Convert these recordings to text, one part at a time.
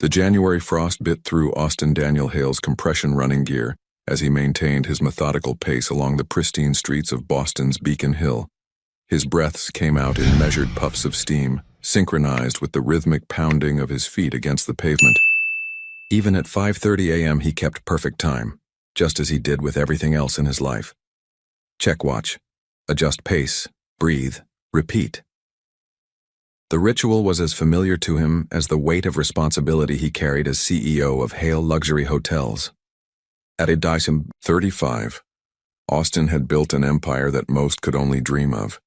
The January frost bit through Austin Daniel Hale's compression running gear as he maintained his methodical pace along the pristine streets of Boston's Beacon Hill. His breaths came out in measured puffs of steam, synchronized with the rhythmic pounding of his feet against the pavement. Even at 5:30 a.m. he kept perfect time, just as he did with everything else in his life. Check watch, adjust pace, breathe, repeat. The ritual was as familiar to him as the weight of responsibility he carried as CEO of Hale Luxury Hotels. At a Dyson 35, Austin had built an empire that most could only dream of.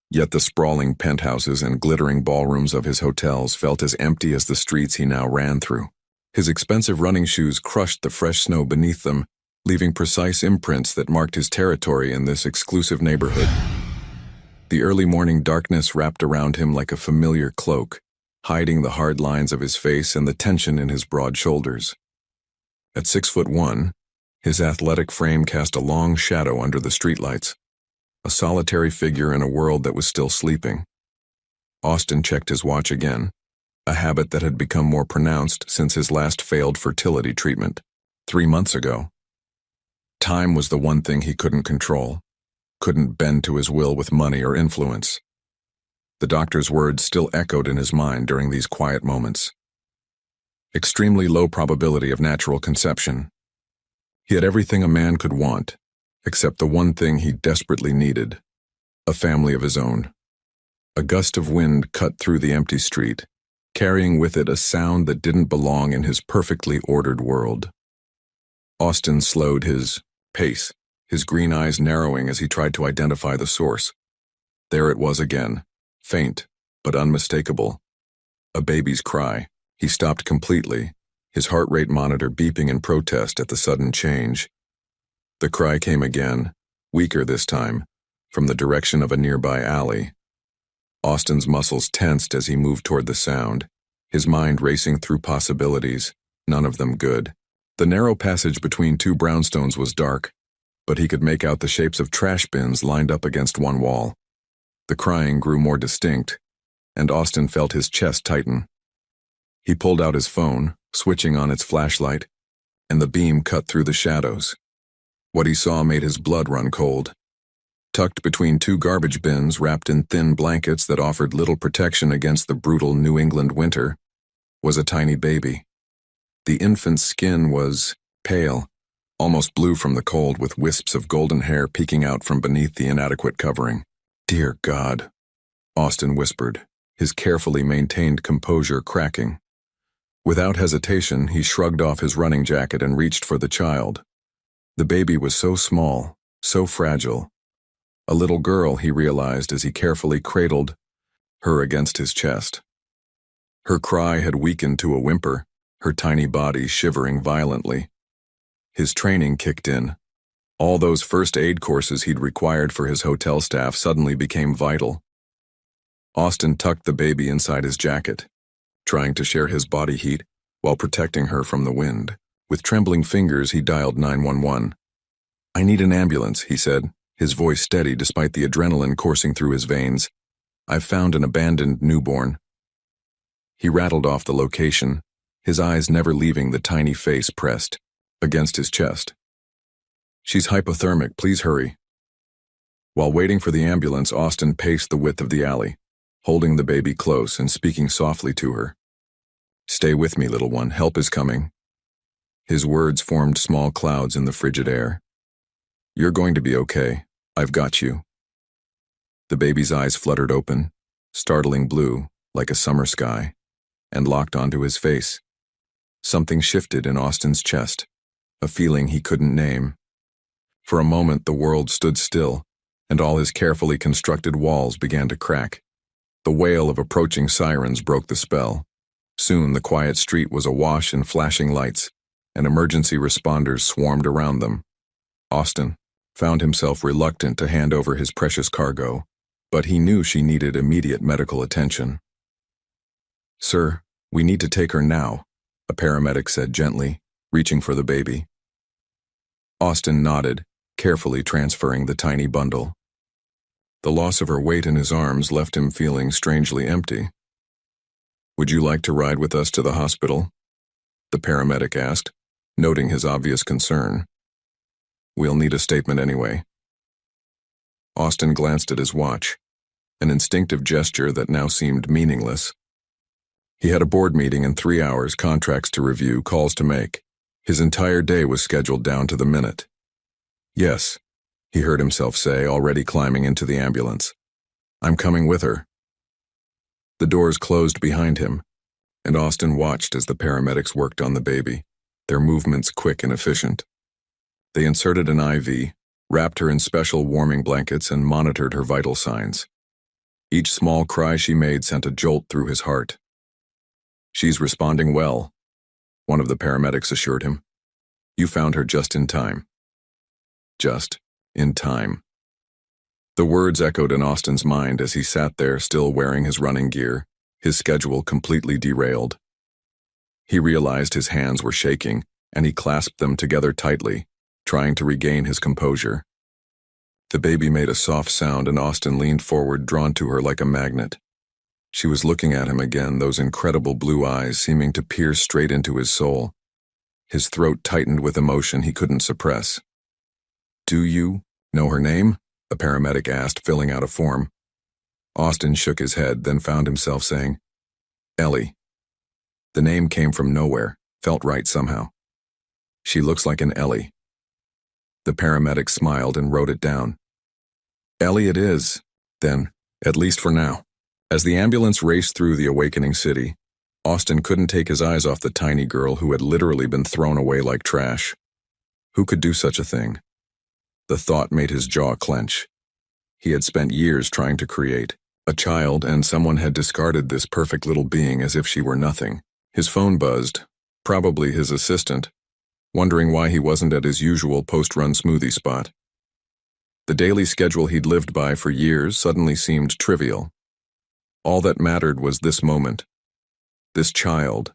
Yet the sprawling penthouses and glittering ballrooms of his hotels felt as empty as the streets he now ran through. His expensive running shoes crushed the fresh snow beneath them, leaving precise imprints that marked his territory in this exclusive neighborhood. The early morning darkness wrapped around him like a familiar cloak, hiding the hard lines of his face and the tension in his broad shoulders. At 6'1", his athletic frame cast a long shadow under the streetlights, a solitary figure in a world that was still sleeping. Austin checked his watch again, a habit that had become more pronounced since his last failed fertility treatment, 3 months ago. Time was the one thing he couldn't control, couldn't bend to his will with money or influence. The doctor's words still echoed in his mind during these quiet moments. Extremely low probability of natural conception. He had everything a man could want, except the one thing he desperately needed, a family of his own. A gust of wind cut through the empty street, carrying with it a sound that didn't belong in his perfectly ordered world. Austin slowed his pace, his green eyes narrowing as he tried to identify the source. There it was again, faint but unmistakable. A baby's cry. He stopped completely, his heart rate monitor beeping in protest at the sudden change. The cry came again, weaker this time, from the direction of a nearby alley. Austin's muscles tensed as he moved toward the sound, his mind racing through possibilities, none of them good. The narrow passage between two brownstones was dark, but he could make out the shapes of trash bins lined up against one wall. The crying grew more distinct, and Austin felt his chest tighten. He pulled out his phone, switching on its flashlight, and the beam cut through the shadows. What he saw made his blood run cold. Tucked between two garbage bins wrapped in thin blankets that offered little protection against the brutal New England winter, was a tiny baby. The infant's skin was pale, almost blue from the cold, with wisps of golden hair peeking out from beneath the inadequate covering. "Dear God," Austin whispered, his carefully maintained composure cracking. Without hesitation, he shrugged off his running jacket and reached for the child. The baby was so small, so fragile. A little girl, he realized as he carefully cradled her against his chest. Her cry had weakened to a whimper, her tiny body shivering violently. His training kicked in. All those first aid courses he'd required for his hotel staff suddenly became vital. Austin tucked the baby inside his jacket, trying to share his body heat while protecting her from the wind. With trembling fingers, he dialed 911. "I need an ambulance," he said, his voice steady despite the adrenaline coursing through his veins. "I've found an abandoned newborn." He rattled off the location, his eyes never leaving the tiny face pressed against his chest. "She's hypothermic, please hurry." While waiting for the ambulance, Austin paced the width of the alley, holding the baby close and speaking softly to her. "Stay with me, little one, help is coming." His words formed small clouds in the frigid air. "You're going to be okay. I've got you." The baby's eyes fluttered open, startling blue, like a summer sky, and locked onto his face. Something shifted in Austin's chest, a feeling he couldn't name. For a moment, the world stood still, and all his carefully constructed walls began to crack. The wail of approaching sirens broke the spell. Soon, the quiet street was awash in flashing lights, and emergency responders swarmed around them. Austin found himself reluctant to hand over his precious cargo, but he knew she needed immediate medical attention. "Sir, we need to take her now," a paramedic said gently, reaching for the baby. Austin nodded, carefully transferring the tiny bundle. The loss of her weight in his arms left him feeling strangely empty. "Would you like to ride with us to the hospital?" the paramedic asked, noting his obvious concern. We'll need a statement anyway. Austin glanced at his watch, an instinctive gesture that now seemed meaningless. He had a board meeting in 3 hours, contracts to review, calls to make. His entire day was scheduled down to the minute. Yes, he heard himself say, already climbing into the ambulance. I'm coming with her. The doors closed behind him, and Austin watched as the paramedics worked on the baby, their movements quick and efficient. They inserted an IV, wrapped her in special warming blankets, and monitored her vital signs. Each small cry she made sent a jolt through his heart. She's responding well, one of the paramedics assured him. You found her just in time. Just in time. The words echoed in Austin's mind as he sat there still wearing his running gear, his schedule completely derailed. He realized his hands were shaking, and he clasped them together tightly, trying to regain his composure. The baby made a soft sound, and Austin leaned forward, drawn to her like a magnet. She was looking at him again, those incredible blue eyes seeming to pierce straight into his soul. His throat tightened with emotion he couldn't suppress. Do you know her name? The paramedic asked, filling out a form. Austin shook his head, then found himself saying, Ellie. The name came from nowhere, felt right somehow. She looks like an Ellie. The paramedic smiled and wrote it down. Ellie it is, then, at least for now. As the ambulance raced through the awakening city, Austin couldn't take his eyes off the tiny girl who had literally been thrown away like trash. Who could do such a thing? The thought made his jaw clench. He had spent years trying to create a child, and someone had discarded this perfect little being as if she were nothing. His phone buzzed, probably his assistant, wondering why he wasn't at his usual post-run smoothie spot. The daily schedule he'd lived by for years suddenly seemed trivial. All that mattered was this moment, this child,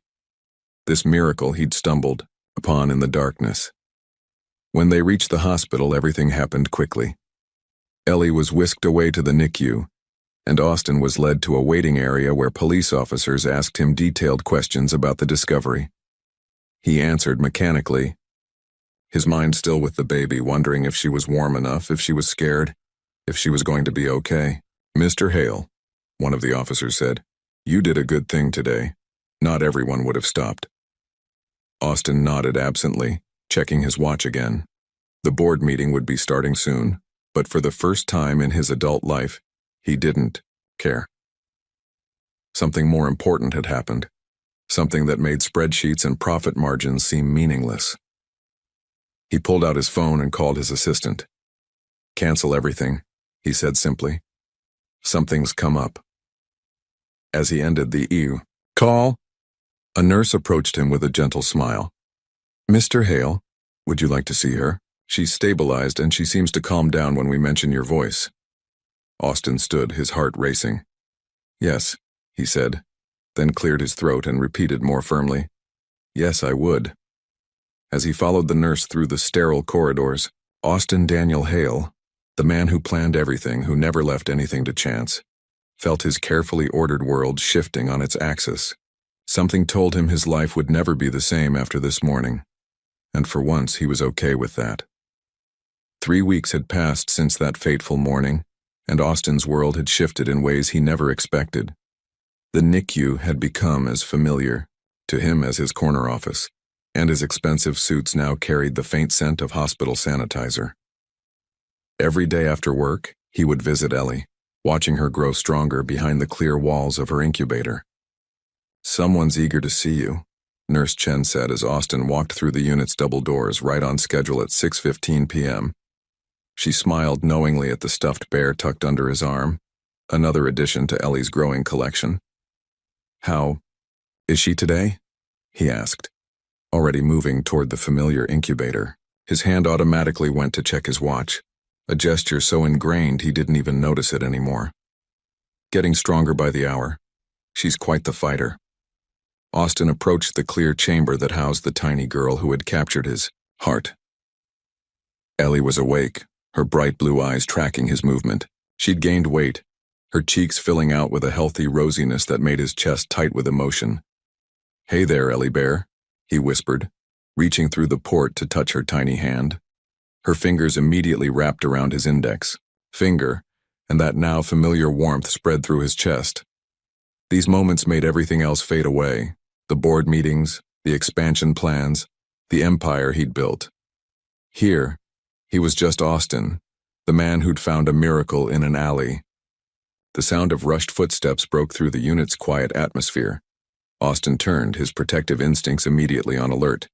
this miracle he'd stumbled upon in the darkness. When they reached the hospital, everything happened quickly. Ellie was whisked away to the NICU, and Austin was led to a waiting area where police officers asked him detailed questions about the discovery. He answered mechanically, his mind still with the baby, wondering if she was warm enough, if she was scared, if she was going to be okay. Mr. Hale, one of the officers said, you did a good thing today. Not everyone would have stopped. Austin nodded absently, checking his watch again. The board meeting would be starting soon, but for the first time in his adult life, he didn't care. Something more important had happened, something that made spreadsheets and profit margins seem meaningless. He pulled out his phone and called his assistant. Cancel everything, he said simply. Something's come up. As he ended the call, a nurse approached him with a gentle smile. Mr. Hale, would you like to see her? She's stabilized and she seems to calm down when we mention your voice. Austin stood, his heart racing. Yes, he said, then cleared his throat and repeated more firmly. Yes, I would. As he followed the nurse through the sterile corridors, Austin Daniel Hale, the man who planned everything, who never left anything to chance, felt his carefully ordered world shifting on its axis. Something told him his life would never be the same after this morning, and for once he was okay with that. 3 weeks had passed since that fateful morning, and Austin's world had shifted in ways he never expected. The NICU had become as familiar to him as his corner office, and his expensive suits now carried the faint scent of hospital sanitizer. Every day after work, he would visit Ellie, watching her grow stronger behind the clear walls of her incubator. Someone's eager to see you, Nurse Chen said as Austin walked through the unit's double doors right on schedule at 6:15 p.m. She smiled knowingly at the stuffed bear tucked under his arm, another addition to Ellie's growing collection. How is she today? He asked, already moving toward the familiar incubator. His hand automatically went to check his watch, a gesture so ingrained he didn't even notice it anymore. Getting stronger by the hour. She's quite the fighter. Austin approached the clear chamber that housed the tiny girl who had captured his heart. Ellie was awake, her bright blue eyes tracking his movement. She'd gained weight, her cheeks filling out with a healthy rosiness that made his chest tight with emotion. Hey there, Ellie Bear, he whispered, reaching through the port to touch her tiny hand. Her fingers immediately wrapped around his index finger, and that now familiar warmth spread through his chest. These moments made everything else fade away, the board meetings, the expansion plans, the empire he'd built. Here, he was just Austin, the man who'd found a miracle in an alley. The sound of rushed footsteps broke through the unit's quiet atmosphere. Austin turned, his protective instincts immediately on alert.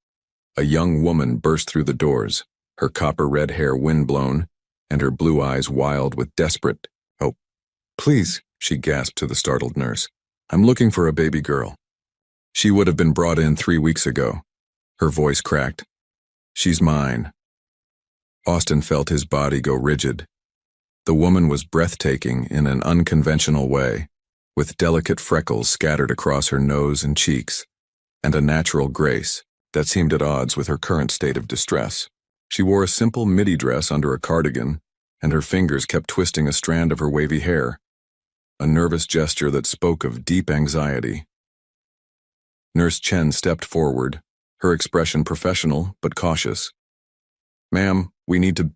A young woman burst through the doors, her copper-red hair windblown, and her blue eyes wild with desperate hope. "Please," she gasped to the startled nurse. "I'm looking for a baby girl." "She would have been brought in 3 weeks ago." Her voice cracked. "She's mine." Austin felt his body go rigid. The woman was breathtaking in an unconventional way, with delicate freckles scattered across her nose and cheeks, and a natural grace that seemed at odds with her current state of distress. She wore a simple midi dress under a cardigan, and her fingers kept twisting a strand of her wavy hair, a nervous gesture that spoke of deep anxiety. Nurse Chen stepped forward, her expression professional but cautious. "Ma'am, we need to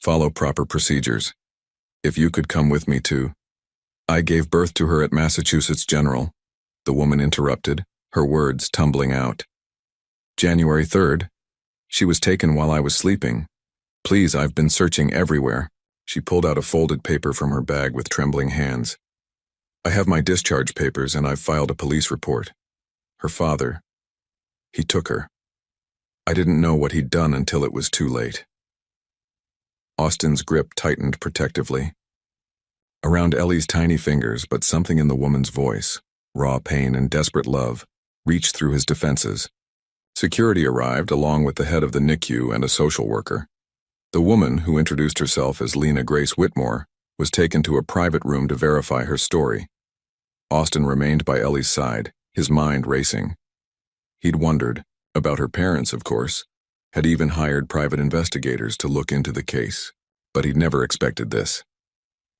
follow proper procedures. If you could come with me to—" "I gave birth to her at Massachusetts General," the woman interrupted, her words tumbling out. "January 3rd. She was taken while I was sleeping. Please, I've been searching everywhere." She pulled out a folded paper from her bag with trembling hands. "I have my discharge papers and I've filed a police report. Her father, he took her. I didn't know what he'd done until it was too late." Austin's grip tightened protectively around Ellie's tiny fingers, but something in the woman's voice, raw pain and desperate love, reached through his defenses. Security arrived along with the head of the NICU and a social worker. The woman, who introduced herself as Lena Grace Whitmore, was taken to a private room to verify her story. Austin remained by Ellie's side, his mind racing. He'd wondered, about her parents, of course, had even hired private investigators to look into the case, but he'd never expected this.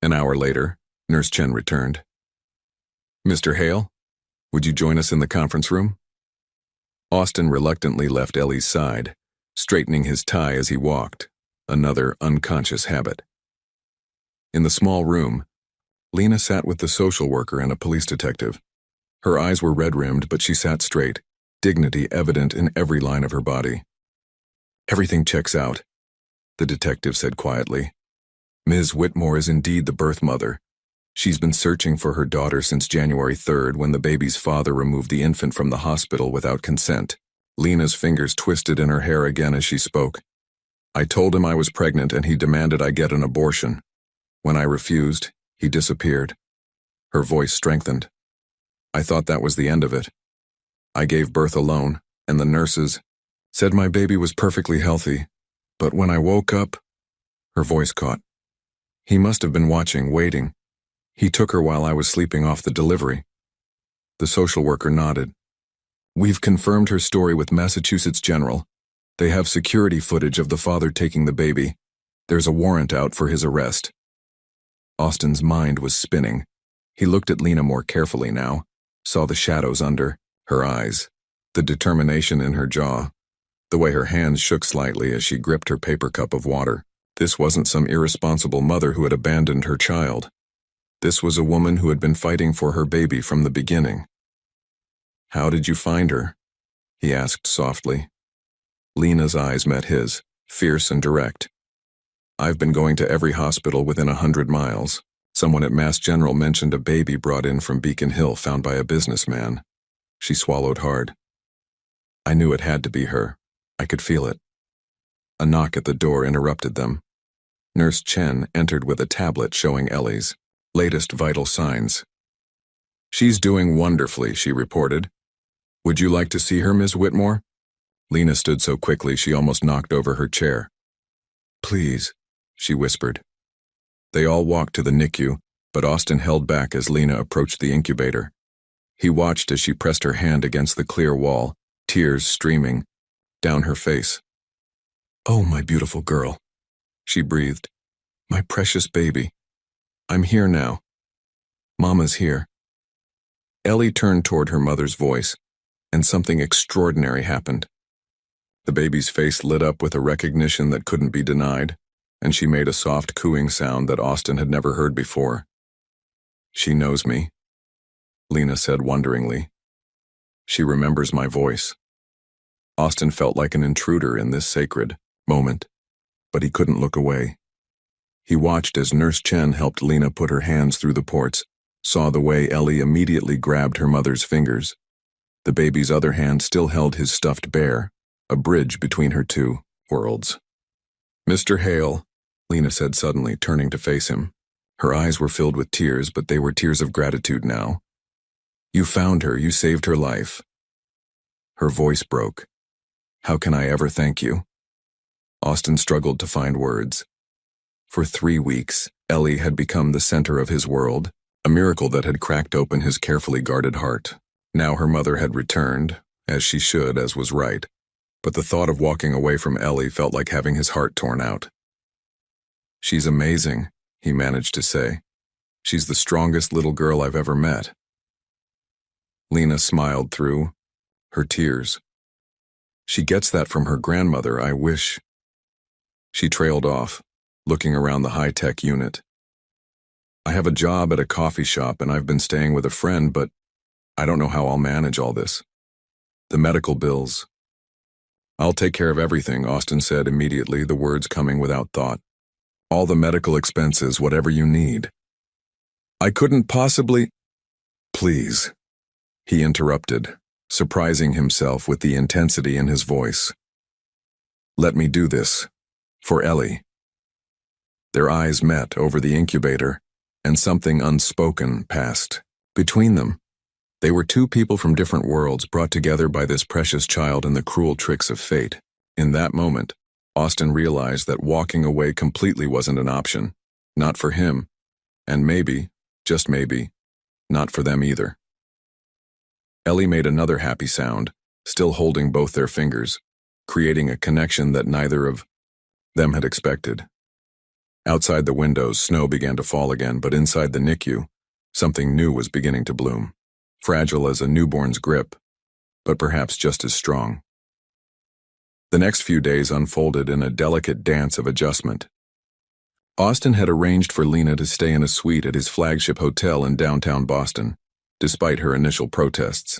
An hour later, Nurse Chen returned. "Mr. Hale, would you join us in the conference room?" Austin reluctantly left Ellie's side, straightening his tie as he walked, another unconscious habit. In the small room, Lena sat with the social worker and a police detective. Her eyes were red-rimmed, but she sat straight, dignity evident in every line of her body. "Everything checks out," the detective said quietly. "Ms. Whitmore is indeed the birth mother. She's been searching for her daughter since January 3rd, when the baby's father removed the infant from the hospital without consent." Lena's fingers twisted in her hair again as she spoke. "I told him I was pregnant and he demanded I get an abortion. When I refused, he disappeared." Her voice strengthened. "I thought that was the end of it. I gave birth alone, and the nurses said my baby was perfectly healthy. But when I woke up—" Her voice caught. "He must have been watching, waiting. He took her while I was sleeping off the delivery." The social worker nodded. "We've confirmed her story with Massachusetts General. They have security footage of the father taking the baby. There's a warrant out for his arrest." Austin's mind was spinning. He looked at Lena more carefully now, saw the shadows under her eyes, the determination in her jaw, the way her hands shook slightly as she gripped her paper cup of water. This wasn't some irresponsible mother who had abandoned her child. This was a woman who had been fighting for her baby from the beginning. "How did you find her?" he asked softly. Lena's eyes met his, fierce and direct. "I've been going to every hospital within 100 miles. Someone at Mass General mentioned a baby brought in from Beacon Hill found by a businessman." She swallowed hard. "I knew it had to be her. I could feel it." A knock at the door interrupted them. Nurse Chen entered with a tablet showing Ellie's latest vital signs. "She's doing wonderfully," she reported. "Would you like to see her, Ms. Whitmore?" Lena stood so quickly she almost knocked over her chair. "Please," she whispered. They all walked to the NICU, but Austin held back as Lena approached the incubator. He watched as she pressed her hand against the clear wall, tears streaming down her face. "Oh, my beautiful girl," she breathed. "My precious baby. I'm here now. Mama's here." Ellie turned toward her mother's voice, and something extraordinary happened. The baby's face lit up with a recognition that couldn't be denied, and she made a soft cooing sound that Austin had never heard before. "She knows me," Lena said wonderingly. "She remembers my voice." Austin felt like an intruder in this sacred moment, but he couldn't look away. He watched as Nurse Chen helped Lena put her hands through the ports, saw the way Ellie immediately grabbed her mother's fingers. The baby's other hand still held his stuffed bear, a bridge between her two worlds. "Mr. Hale," Lena said suddenly, turning to face him. Her eyes were filled with tears, but they were tears of gratitude now. "You found her, you saved her life." Her voice broke. "How can I ever thank you?" Austin struggled to find words. For 3 weeks, Ellie had become the center of his world, a miracle that had cracked open his carefully guarded heart. Now her mother had returned, as she should, as was right, but the thought of walking away from Ellie felt like having his heart torn out. "She's amazing," he managed to say. "She's the strongest little girl I've ever met." Lena smiled through her tears. "She gets that from her grandmother, I wish." She trailed off, looking around the high-tech unit. "I have a job at a coffee shop and I've been staying with a friend, but I don't know how I'll manage all this. The medical bills." "I'll take care of everything," Austin said immediately, the words coming without thought. "All the medical expenses, whatever you need." "I couldn't possibly—" "Please," he interrupted, surprising himself with the intensity in his voice. "Let me do this. For Ellie." Their eyes met over the incubator, and something unspoken passed between them. They were two people from different worlds brought together by this precious child and the cruel tricks of fate. In that moment, Austin realized that walking away completely wasn't an option. Not for him, and maybe, just maybe, not for them either. Ellie made another happy sound, still holding both their fingers, creating a connection that neither of them had expected. Outside the windows, snow began to fall again, but inside the NICU, something new was beginning to bloom. Fragile as a newborn's grip, but perhaps just as strong. The next few days unfolded in a delicate dance of adjustment. Austin had arranged for Lena to stay in a suite at his flagship hotel in downtown Boston, despite her initial protests.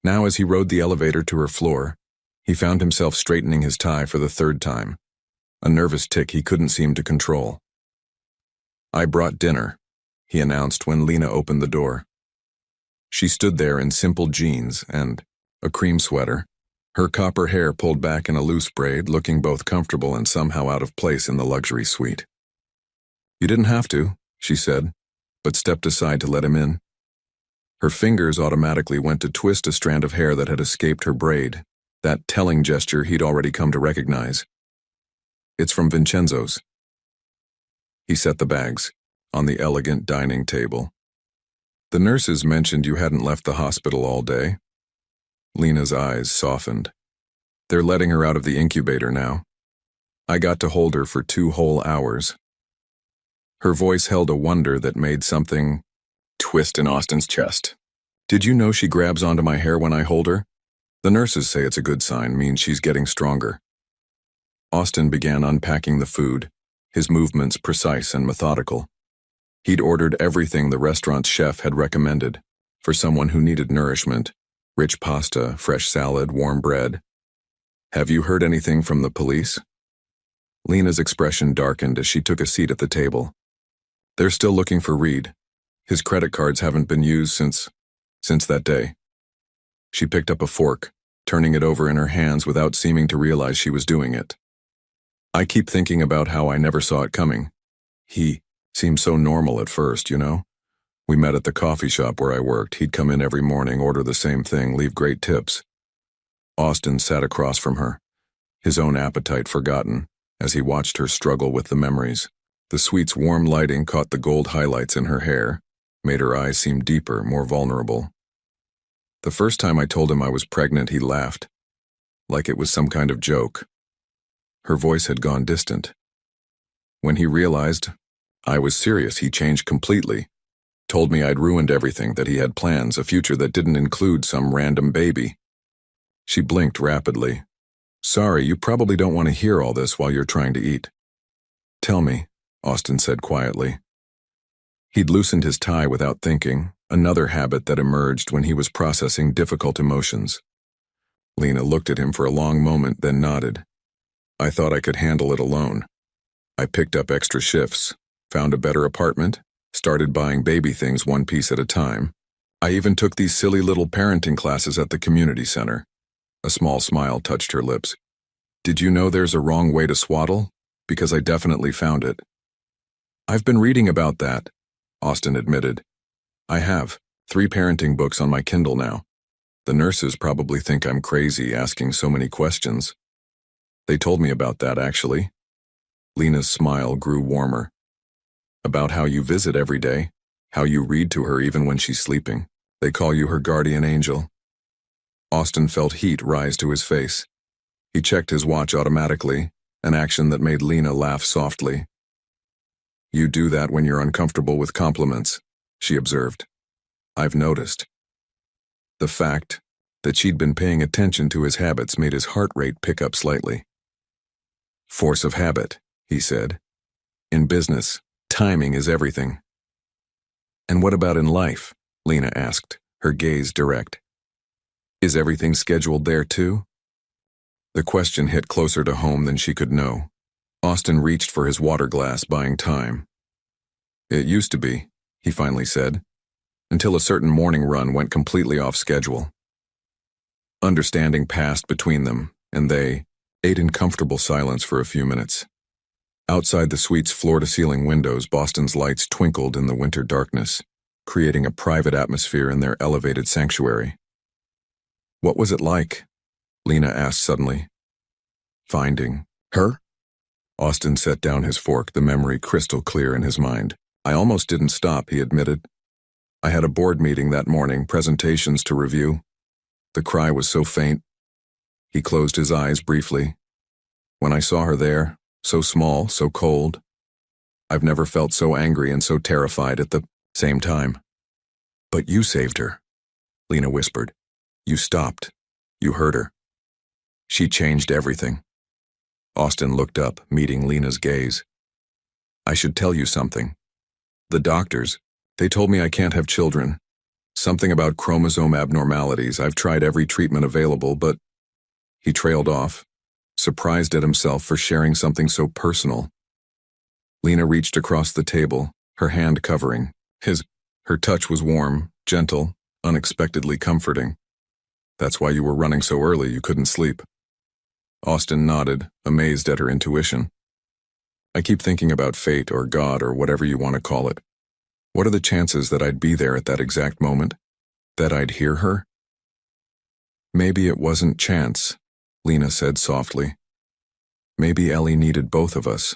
Now, as he rode the elevator to her floor, he found himself straightening his tie for the 3rd time, a nervous tic he couldn't seem to control. "I brought dinner," he announced when Lena opened the door. She stood there in simple jeans and a cream sweater, her copper hair pulled back in a loose braid, looking both comfortable and somehow out of place in the luxury suite. "You didn't have to," she said, but stepped aside to let him in. Her fingers automatically went to twist a strand of hair that had escaped her braid, that telling gesture he'd already come to recognize. "It's from Vincenzo's." He set the bags on the elegant dining table. "The nurses mentioned you hadn't left the hospital all day." Lena's eyes softened. "They're letting her out of the incubator now. I got to hold her for 2 whole hours." Her voice held a wonder that made something twist in Austin's chest. "Did you know she grabs onto my hair when I hold her? The nurses say it's a good sign, means she's getting stronger." Austin began unpacking the food, his movements precise and methodical. He'd ordered everything the restaurant's chef had recommended for someone who needed nourishment: rich pasta, fresh salad, warm bread. "Have you heard anything from the police?" Lena's expression darkened as she took a seat at the table. "They're still looking for Reed. His credit cards haven't been used since that day." She picked up a fork, turning it over in her hands without seeming to realize she was doing it. "I keep thinking about how I never saw it coming. He seemed so normal at first, you know? We met at the coffee shop where I worked. He'd come in every morning, order the same thing, leave great tips." Austin sat across from her, his own appetite forgotten, as he watched her struggle with the memories. The suite's warm lighting caught the gold highlights in her hair, made her eyes seem deeper, more vulnerable. "The first time I told him I was pregnant, he laughed, like it was some kind of joke." Her voice had gone distant. "When he realized I was serious, he changed completely. Told me I'd ruined everything, that he had plans, a future that didn't include some random baby." She blinked rapidly. Sorry, you probably don't want to hear all this while you're trying to eat. Tell me, Austin said quietly. He'd loosened his tie without thinking, another habit that emerged when he was processing difficult emotions. Lena looked at him for a long moment, then nodded. I thought I could handle it alone. I picked up extra shifts, found a better apartment, started buying baby things one piece at a time. I even took these silly little parenting classes at the community center. A small smile touched her lips. Did you know there's a wrong way to swaddle? Because I definitely found it. I've been reading about that, Austin admitted. I have 3 parenting books on my Kindle now. The nurses probably think I'm crazy asking so many questions. They told me about that, actually. Lena's smile grew warmer. About how you visit every day, how you read to her even when she's sleeping. They call you her guardian angel. Austin felt heat rise to his face. He checked his watch automatically, an action that made Lena laugh softly. You do that when you're uncomfortable with compliments, she observed. I've noticed. The fact that she'd been paying attention to his habits made his heart rate pick up slightly. Force of habit, he said. In business, timing is everything. And what about in life? Lena asked, her gaze direct. Is everything scheduled there too? The question hit closer to home than she could know. Austin reached for his water glass, buying time. It used to be, he finally said, until a certain morning run went completely off schedule. Understanding passed between them, and they ate in comfortable silence for a few minutes. Outside the suite's floor-to-ceiling windows, Boston's lights twinkled in the winter darkness, creating a private atmosphere in their elevated sanctuary. What was it like? Lena asked suddenly. Finding her? Austin set down his fork, the memory crystal clear in his mind. I almost didn't stop, he admitted. I had a board meeting that morning, presentations to review. The cry was so faint. He closed his eyes briefly. When I saw her there, so small, so cold, I've never felt so angry and so terrified at the same time. But you saved her, Lena whispered. You stopped. You heard her. She changed everything. Austin looked up, meeting Lena's gaze. I should tell you something. The doctors, they told me I can't have children. Something about chromosome abnormalities. I've tried every treatment available, but... He trailed off, surprised at himself for sharing something so personal. Lena reached across the table, her hand covering his. Her touch was warm, gentle, unexpectedly comforting. That's why you were running so early you couldn't sleep. Austin nodded, amazed at her intuition. I keep thinking about fate or God or whatever you want to call it. What are the chances that I'd be there at that exact moment? That I'd hear her? Maybe it wasn't chance, Lena said softly. Maybe Ellie needed both of us.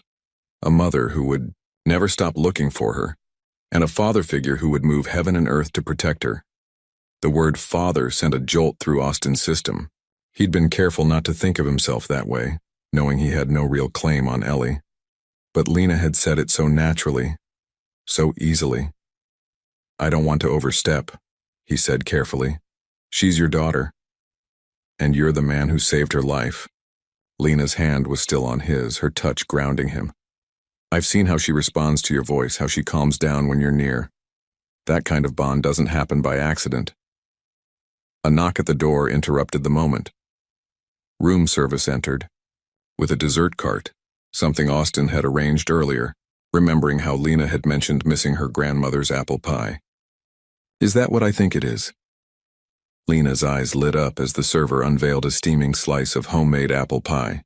A mother who would never stop looking for her, and a father figure who would move heaven and earth to protect her. The word father sent a jolt through Austin's system. He'd been careful not to think of himself that way, knowing he had no real claim on Ellie. But Lena had said it so naturally, so easily. I don't want to overstep, he said carefully. She's your daughter. And you're the man who saved her life. Lena's hand was still on his, her touch grounding him. I've seen how she responds to your voice, how she calms down when you're near. That kind of bond doesn't happen by accident. A knock at the door interrupted the moment. Room service entered, with a dessert cart, something Austin had arranged earlier, remembering how Lena had mentioned missing her grandmother's apple pie. Is that what I think it is? Lena's eyes lit up as the server unveiled a steaming slice of homemade apple pie.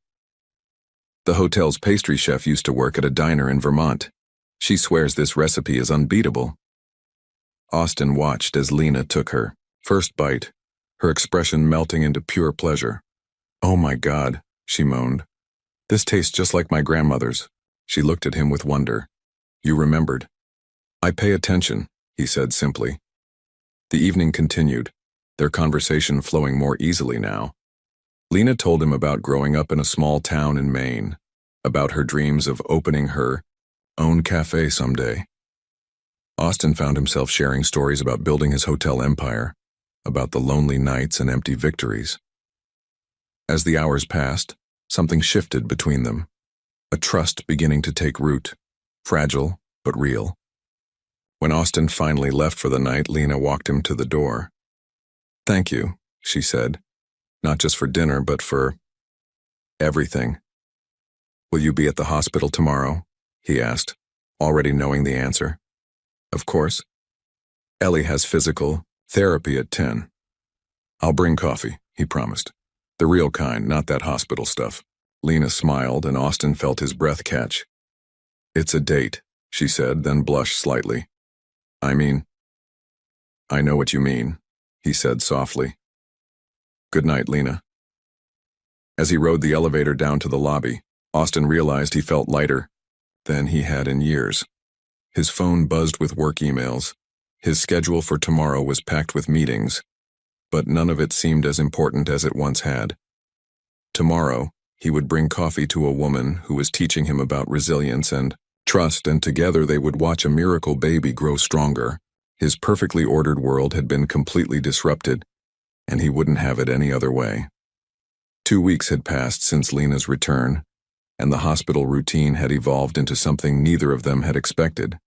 The hotel's pastry chef used to work at a diner in Vermont. She swears this recipe is unbeatable. Austin watched as Lena took her first bite, her expression melting into pure pleasure. Oh my God, she moaned. This tastes just like my grandmother's. She looked at him with wonder. You remembered. I pay attention, he said simply. The evening continued, their conversation flowing more easily now. Lena told him about growing up in a small town in Maine, about her dreams of opening her own cafe someday. Austin found himself sharing stories about building his hotel empire, about the lonely nights and empty victories. As the hours passed, something shifted between them, a trust beginning to take root, fragile but real. When Austin finally left for the night, Lena walked him to the door. "Thank you," she said, "not just for dinner, but for everything." "Will you be at the hospital tomorrow?" he asked, already knowing the answer. "Of course. Ellie has physical therapy at 10. "I'll bring coffee," he promised. "The real kind, not that hospital stuff." Lena smiled, and Austin felt his breath catch. "It's a date," she said, then blushed slightly. I know what you mean," he said softly. "Good night, Lena." As he rode the elevator down to the lobby, Austin realized he felt lighter than he had in years. His phone buzzed with work emails. His schedule for tomorrow was packed with meetings, but none of it seemed as important as it once had. Tomorrow, he would bring coffee to a woman who was teaching him about resilience and trust, and together they would watch a miracle baby grow stronger. His perfectly ordered world had been completely disrupted, and he wouldn't have it any other way. 2 weeks had passed since Lena's return, and the hospital routine had evolved into something neither of them had expected.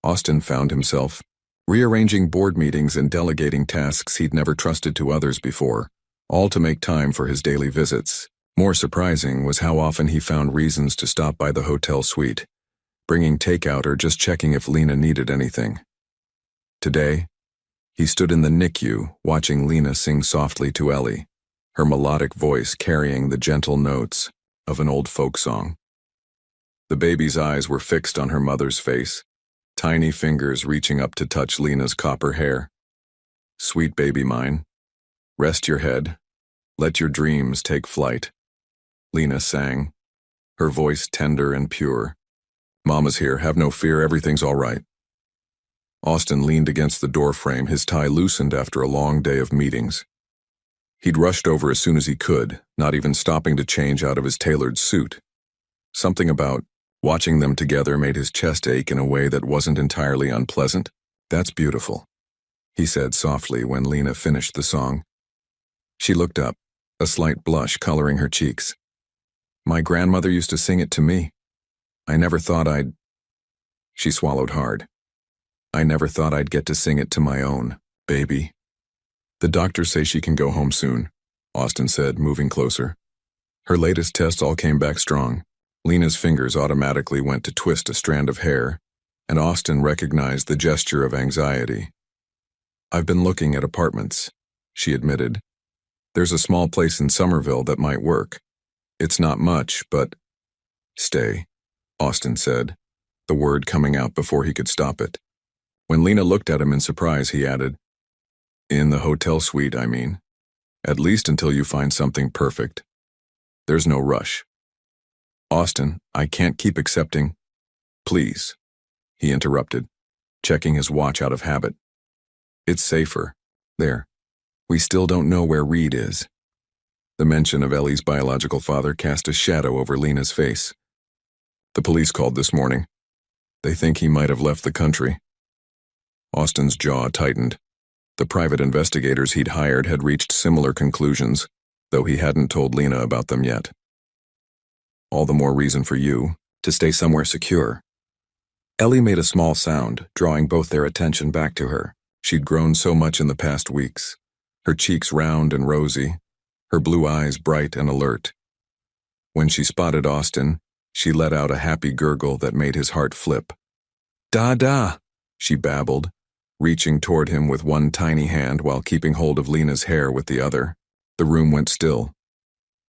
Austin found himself rearranging board meetings and delegating tasks he'd never trusted to others before, all to make time for his daily visits. More surprising was how often he found reasons to stop by the hotel suite, bringing takeout or just checking if Lena needed anything. Today, he stood in the NICU watching Lena sing softly to Ellie, her melodic voice carrying the gentle notes of an old folk song. The baby's eyes were fixed on her mother's face, tiny fingers reaching up to touch Lena's copper hair. "Sweet baby mine, rest your head, let your dreams take flight," Lena sang, her voice tender and pure. "Mama's here, have no fear, everything's all right." Austin leaned against the doorframe, his tie loosened after a long day of meetings. He'd rushed over as soon as he could, not even stopping to change out of his tailored suit. Something about watching them together made his chest ache in a way that wasn't entirely unpleasant. "That's beautiful," he said softly when Lena finished the song. She looked up, a slight blush coloring her cheeks. "My grandmother used to sing it to me. I never thought I'd—" She swallowed hard. "I never thought I'd get to sing it to my own baby." "The doctors say she can go home soon," Austin said, moving closer. Her latest tests all came back strong. Lena's fingers automatically went to twist a strand of hair, and Austin recognized the gesture of anxiety. "I've been looking at apartments," she admitted. "There's a small place in Somerville that might work. It's not much, but—" "Stay," Austin said, the word coming out before he could stop it. When Lena looked at him in surprise, he added, "In the hotel suite, I mean. At least until you find something perfect. There's no rush." "Austin, I can't keep accepting—" "Please," he interrupted, checking his watch out of habit. "It's safer. There. We still don't know where Reed is." The mention of Ellie's biological father cast a shadow over Lena's face. "The police called this morning. They think he might have left the country." Austin's jaw tightened. The private investigators he'd hired had reached similar conclusions, though he hadn't told Lena about them yet. "All the more reason for you to stay somewhere secure." Ellie made a small sound, drawing both their attention back to her. She'd grown so much in the past weeks, her cheeks round and rosy, her blue eyes bright and alert. When she spotted Austin, she let out a happy gurgle that made his heart flip. "Da-da," she babbled, reaching toward him with one tiny hand while keeping hold of Lena's hair with the other. The room went still.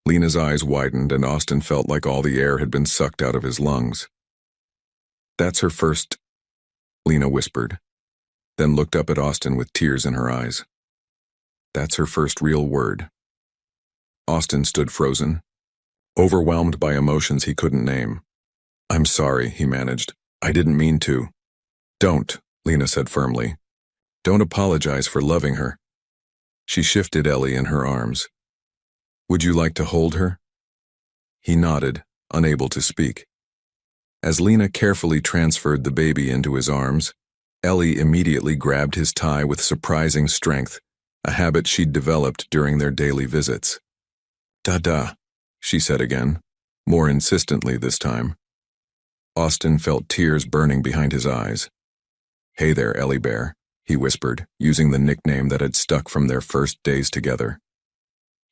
Lena's eyes widened, and Austin felt like all the air had been sucked out of his lungs. "That's her first," Lena whispered, then looked up at Austin with tears in her eyes. "That's her first real word." Austin stood frozen, overwhelmed by emotions he couldn't name. "I'm sorry," he managed. "I didn't mean to." "Don't," Lena said firmly. "Don't apologize for loving her." She shifted Ellie in her arms. "Would you like to hold her?" He nodded, unable to speak. As Lena carefully transferred the baby into his arms, Ellie immediately grabbed his tie with surprising strength, a habit she'd developed during their daily visits. "Da-da," she said again, more insistently this time. Austin felt tears burning behind his eyes. "Hey there, Ellie Bear," he whispered, using the nickname that had stuck from their first days together.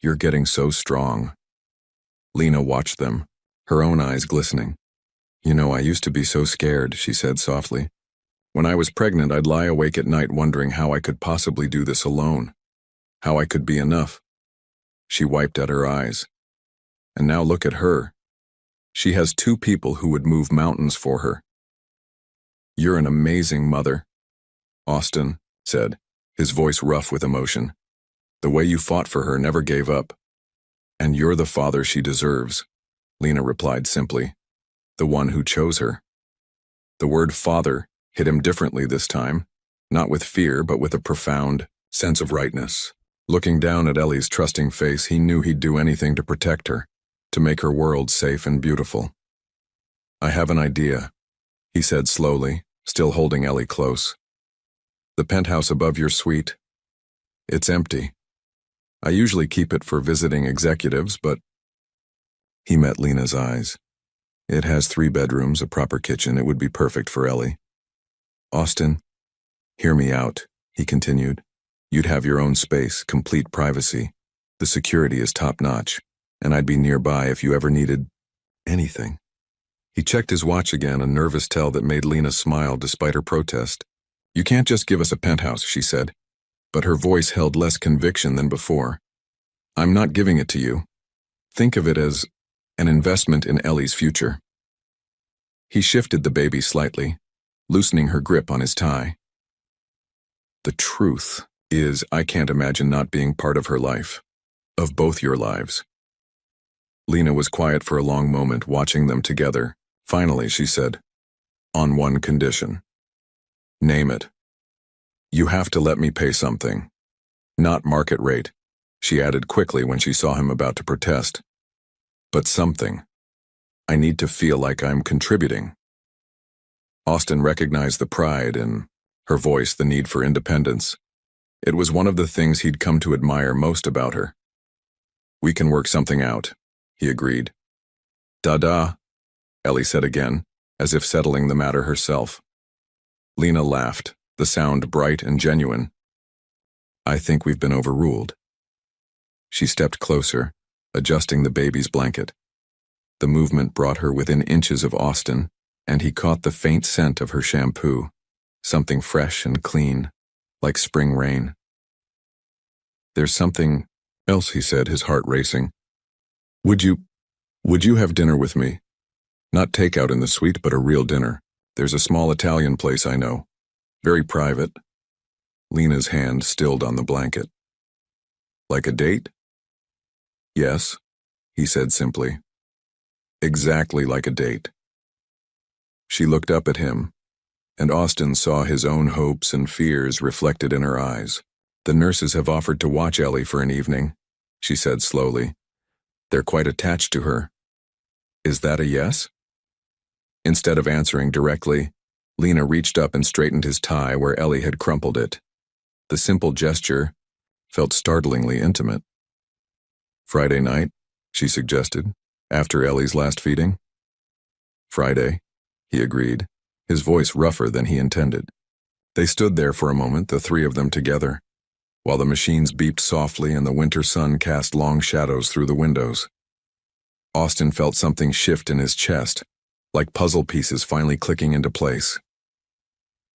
"You're getting so strong." Lena watched them, her own eyes glistening. "You know, I used to be so scared," she said softly. "When I was pregnant, I'd lie awake at night wondering how I could possibly do this alone, how I could be enough." She wiped at her eyes. "And now look at her. She has 2 people who would move mountains for her." "You're an amazing mother," Austin said, his voice rough with emotion. "The way you fought for her, never gave up. And you're the father she deserves," Lena replied simply. "The one who chose her." The word father hit him differently this time, not with fear, but with a profound sense of rightness. Looking down at Ellie's trusting face, he knew he'd do anything to protect her, to make her world safe and beautiful. "I have an idea," he said slowly, still holding Ellie close. "The penthouse above your suite, it's empty. I usually keep it for visiting executives, but—" He met Lena's eyes. "It has 3 bedrooms, a proper kitchen. It would be perfect for Ellie." "Austin, hear me out," he continued. "You'd have your own space, complete privacy. The security is top-notch, and I'd be nearby if you ever needed anything." He checked his watch again, a nervous tell that made Lena smile despite her protest. "You can't just give us a penthouse," she said, but her voice held less conviction than before. "I'm not giving it to you. Think of it as an investment in Ellie's future." He shifted the baby slightly, loosening her grip on his tie. "The truth is, I can't imagine not being part of her life, of both your lives." Lena was quiet for a long moment, watching them together. Finally, she said, "On one condition." "Name it." "You have to let me pay something. Not market rate," she added quickly when she saw him about to protest. "But something. I need to feel like I'm contributing." Austin recognized the pride in her voice, the need for independence. It was one of the things he'd come to admire most about her. "We can work something out," he agreed. "Da-da," Ellie said again, as if settling the matter herself. Lena laughed, the sound bright and genuine. "I think we've been overruled." She stepped closer, adjusting the baby's blanket. The movement brought her within inches of Austin, and he caught the faint scent of her shampoo, something fresh and clean, like spring rain. "There's something else," he said, his heart racing. Would you have dinner with me? Not takeout in the suite, but a real dinner. There's a small Italian place I know. Very private." Lena's hand stilled on the blanket. "Like a date?" "Yes," he said simply. "Exactly like a date." She looked up at him, and Austin saw his own hopes and fears reflected in her eyes. "The nurses have offered to watch Ellie for an evening," she said slowly. "They're quite attached to her. Is that a yes?" Instead of answering directly, Lena reached up and straightened his tie where Ellie had crumpled it. The simple gesture felt startlingly intimate. "Friday night," she suggested, "after Ellie's last feeding." "Friday," he agreed, his voice rougher than he intended. They stood there for a moment, the 3 of them together, while the machines beeped softly and the winter sun cast long shadows through the windows. Austin felt something shift in his chest, like puzzle pieces finally clicking into place.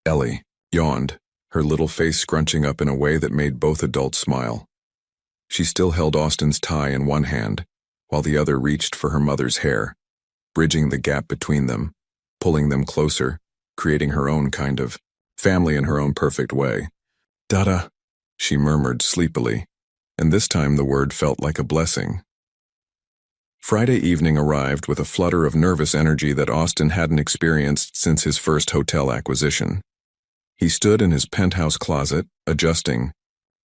Ellie yawned, her little face scrunching up in a way that made both adults smile. She still held Austin's tie in one hand, while the other reached for her mother's hair, bridging the gap between them, pulling them closer, creating her own kind of family in her own perfect way. "Dada," she murmured sleepily, and this time the word felt like a blessing. Friday evening arrived with a flutter of nervous energy that Austin hadn't experienced since his first hotel acquisition. He stood in his penthouse closet, adjusting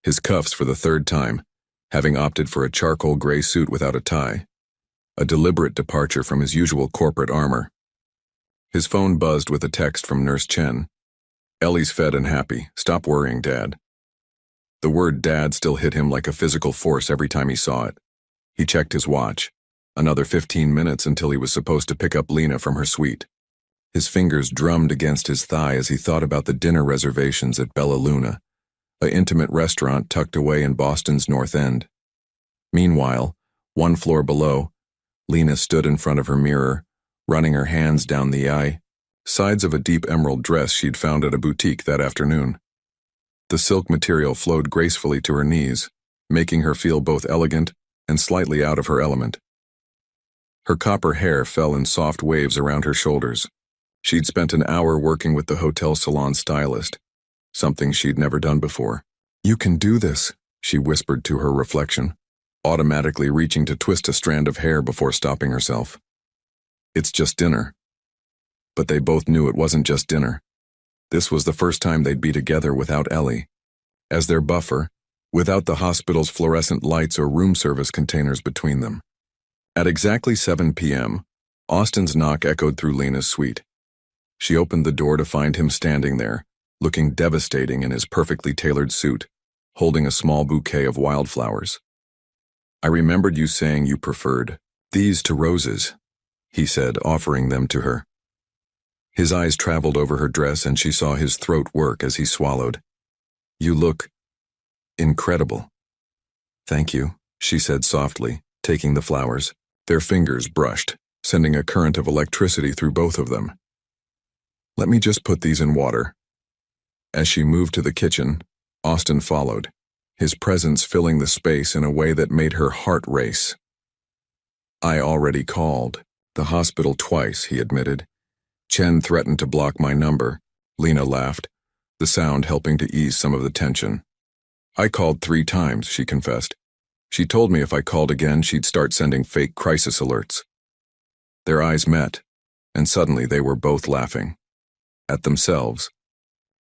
his cuffs for the 3rd time, having opted for a charcoal gray suit without a tie, a deliberate departure from his usual corporate armor. His phone buzzed with a text from Nurse Chen. "Ellie's fed and happy. Stop worrying, Dad." The word dad still hit him like a physical force every time he saw it. He checked his watch. Another 15 minutes until he was supposed to pick up Lena from her suite. His fingers drummed against his thigh as he thought about the dinner reservations at Bella Luna, an intimate restaurant tucked away in Boston's North End. Meanwhile, one floor below, Lena stood in front of her mirror, running her hands down the sides of a deep emerald dress she'd found at a boutique that afternoon. The silk material flowed gracefully to her knees, making her feel both elegant and slightly out of her element. Her copper hair fell in soft waves around her shoulders. She'd spent an hour working with the hotel salon stylist, something she'd never done before. "You can do this," she whispered to her reflection, automatically reaching to twist a strand of hair before stopping herself. "It's just dinner." But they both knew it wasn't just dinner. This was the first time they'd be together without Ellie, as their buffer, without the hospital's fluorescent lights or room service containers between them. At exactly 7 p.m., Austin's knock echoed through Lena's suite. She opened the door to find him standing there, looking devastating in his perfectly tailored suit, holding a small bouquet of wildflowers. "I remembered you saying you preferred these to roses," he said, offering them to her. His eyes traveled over her dress and she saw his throat work as he swallowed. "You look incredible." "Thank you," she said softly, taking the flowers. Their fingers brushed, sending a current of electricity through both of them. "Let me just put these in water." As she moved to the kitchen, Austin followed, his presence filling the space in a way that made her heart race. "I already called the hospital twice," he admitted. "Chen threatened to block my number." Lena laughed, the sound helping to ease some of the tension. "I called 3 times, she confessed. She told me if I called again, she'd start sending fake crisis alerts. Their eyes met, and suddenly they were both laughing. At themselves,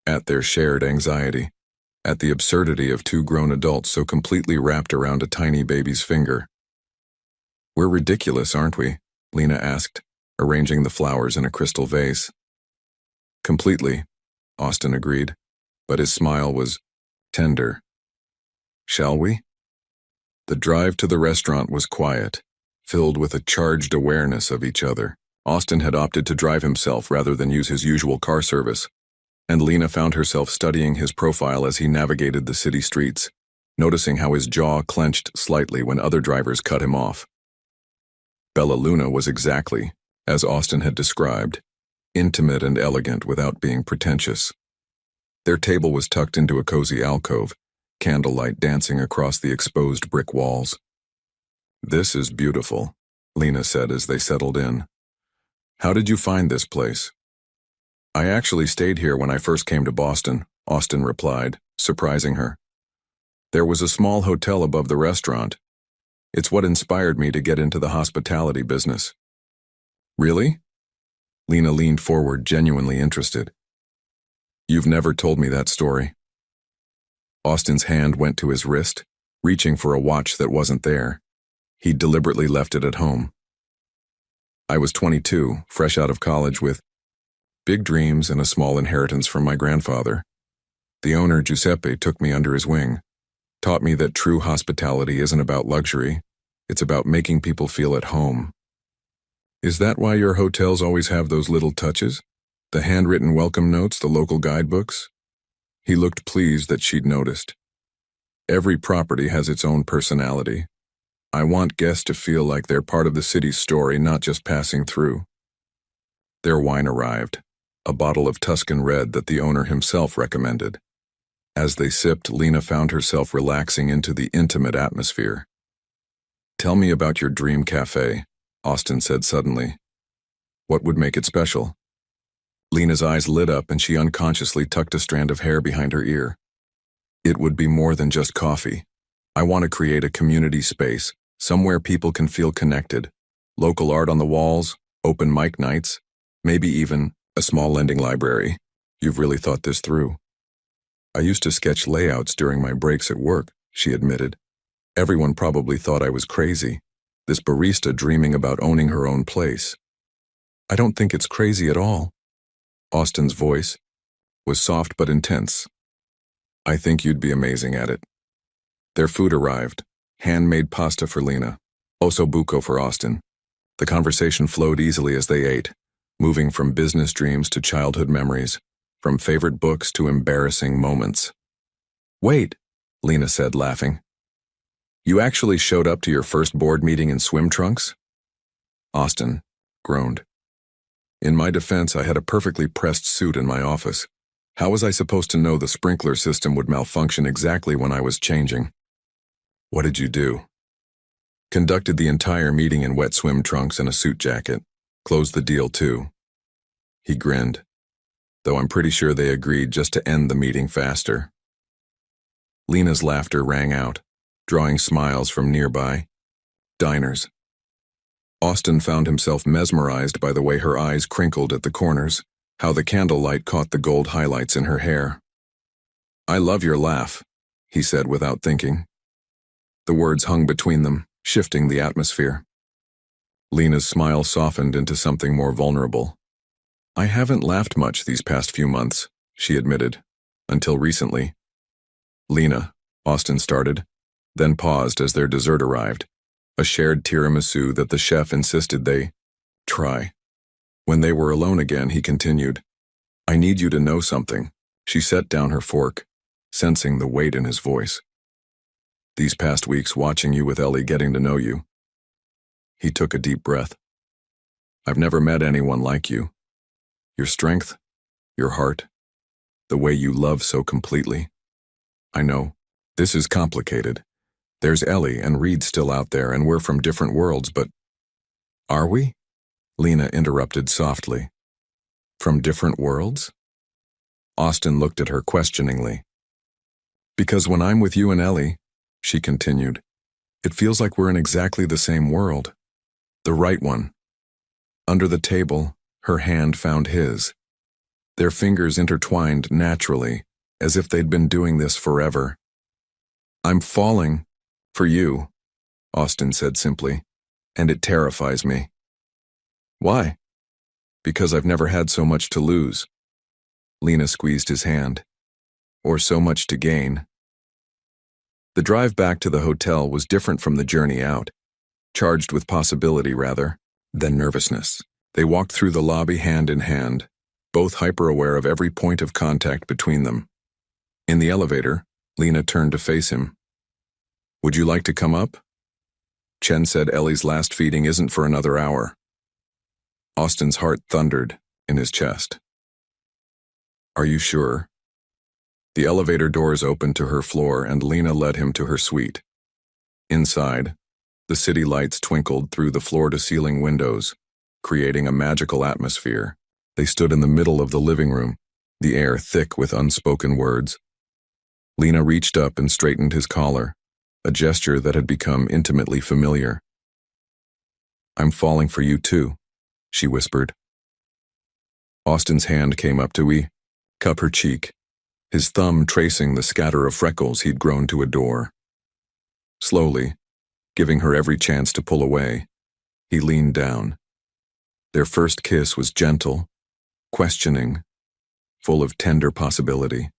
at their shared anxiety, at the absurdity of 2 grown adults so completely wrapped around a tiny baby's finger. "We're ridiculous, aren't we?" Lena asked, arranging the flowers in a crystal vase. "Completely," Austin agreed, but his smile was tender. "Shall we?" The drive to the restaurant was quiet, filled with a charged awareness of each other. Austin had opted to drive himself rather than use his usual car service, and Lena found herself studying his profile as he navigated the city streets, noticing how his jaw clenched slightly when other drivers cut him off. Bella Luna was exactly, as Austin had described, intimate and elegant without being pretentious. Their table was tucked into a cozy alcove, candlelight dancing across the exposed brick walls. "This is beautiful," Lena said as they settled in. "How did you find this place?" "I actually stayed here when I first came to Boston," Austin replied, surprising her. "There was a small hotel above the restaurant. It's what inspired me to get into the hospitality business." "Really?" Lena leaned forward, genuinely interested. "You've never told me that story." Austin's hand went to his wrist, reaching for a watch that wasn't there. He'd deliberately left it at home. "I was 22, fresh out of college with big dreams and a small inheritance from my grandfather. The owner, Giuseppe, took me under his wing, taught me that true hospitality isn't about luxury, it's about making people feel at home." "Is that why your hotels always have those little touches? The handwritten welcome notes, the local guidebooks?" He looked pleased that she'd noticed. "Every property has its own personality. I want guests to feel like they're part of the city's story, not just passing through." Their wine arrived, a bottle of Tuscan red that the owner himself recommended. As they sipped, Lena found herself relaxing into the intimate atmosphere. "Tell me about your dream cafe," Austin said suddenly. "What would make it special?" Lena's eyes lit up and she unconsciously tucked a strand of hair behind her ear. "It would be more than just coffee. I want to create a community space, somewhere people can feel connected. Local art on the walls, open mic nights, maybe even a small lending library." "You've really thought this through." "I used to sketch layouts during my breaks at work," she admitted. "Everyone probably thought I was crazy, this barista dreaming about owning her own place." "I don't think it's crazy at all." Austin's voice was soft but intense. "I think you'd be amazing at it." Their food arrived, handmade pasta for Lena, Oso buco for Austin. The conversation flowed easily as they ate, moving from business dreams to childhood memories, from favorite books to embarrassing moments. Wait, Lena said, laughing. You actually showed up to your first board meeting in swim trunks? Austin groaned. In my defense, I had a perfectly pressed suit in my office. How was I supposed to know the sprinkler system would malfunction exactly when I was changing? What did you do? Conducted the entire meeting in wet swim trunks and a suit jacket. Closed the deal too. He grinned, though I'm pretty sure they agreed just to end the meeting faster. Lena's laughter rang out, drawing smiles from nearby diners. Austin found himself mesmerized by the way her eyes crinkled at the corners, how the candlelight caught the gold highlights in her hair. I love your laugh, he said without thinking. The words hung between them, shifting the atmosphere. Lena's smile softened into something more vulnerable. I haven't laughed much these past few months, she admitted, until recently. Lena, Austin started, then paused as their dessert arrived, a shared tiramisu that the chef insisted they try. When they were alone again, he continued, I need you to know something. She set down her fork, sensing the weight in his voice. These past weeks watching you with Ellie, getting to know you. He took a deep breath. I've never met anyone like you. Your strength, your heart, the way you love so completely. I know, this is complicated. There's Ellie and Reed still out there, and we're from different worlds, but... Are we? Lena interrupted softly. From different worlds? Austin looked at her questioningly. Because when I'm with you and Ellie, she continued, it feels like we're in exactly the same world. The right one. Under the table, her hand found his. Their fingers intertwined naturally, as if they'd been doing this forever. I'm falling for you, Austin said simply, and it terrifies me. Why? Because I've never had so much to lose. Lena squeezed his hand. Or so much to gain. The drive back to the hotel was different from the journey out, charged with possibility rather than nervousness. They walked through the lobby hand in hand, both hyper-aware of every point of contact between them. In the elevator, Lena turned to face him. Would you like to come up? Chen said Ellie's last feeding isn't for another hour. Austin's heart thundered in his chest. Are you sure? The elevator doors opened to her floor and Lena led him to her suite. Inside, the city lights twinkled through the floor-to-ceiling windows, creating a magical atmosphere. They stood in the middle of the living room, the air thick with unspoken words. Lena reached up and straightened his collar, a gesture that had become intimately familiar. I'm falling for you too, she whispered. Austin's hand came up to cup her cheek, his thumb tracing the scatter of freckles he'd grown to adore. Slowly, giving her every chance to pull away, he leaned down. Their first kiss was gentle, questioning, full of tender possibility.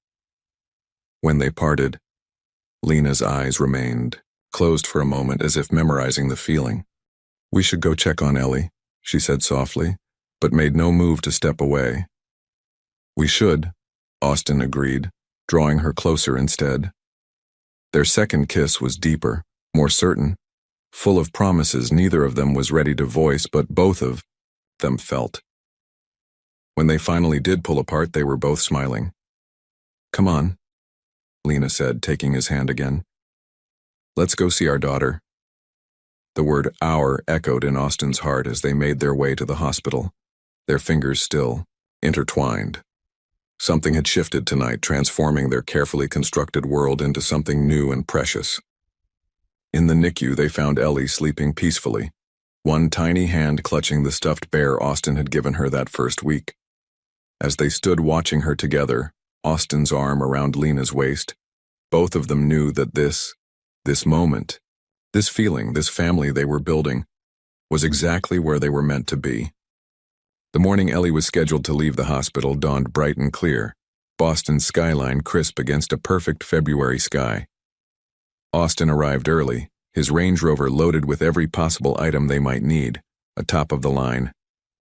When they parted, Lena's eyes remained closed for a moment as if memorizing the feeling. We should go check on Ellie, she said softly, but made no move to step away. We should, Austin agreed, drawing her closer instead. Their second kiss was deeper, more certain, full of promises neither of them was ready to voice, but both of them felt. When they finally did pull apart, they were both smiling. Come on, Lena said, taking his hand again. Let's go see our daughter. The word our echoed in Austin's heart as they made their way to the hospital, their fingers still intertwined. Something had shifted tonight, transforming their carefully constructed world into something new and precious. In the NICU, they found Ellie sleeping peacefully, one tiny hand clutching the stuffed bear Austin had given her that first week. As they stood watching her together, Austin's arm around Lena's waist, both of them knew that this moment, this feeling, this family they were building, was exactly where they were meant to be. The morning Ellie was scheduled to leave the hospital dawned bright and clear, Boston's skyline crisp against a perfect February sky. Austin arrived early, his Range Rover loaded with every possible item they might need, a top-of-the-line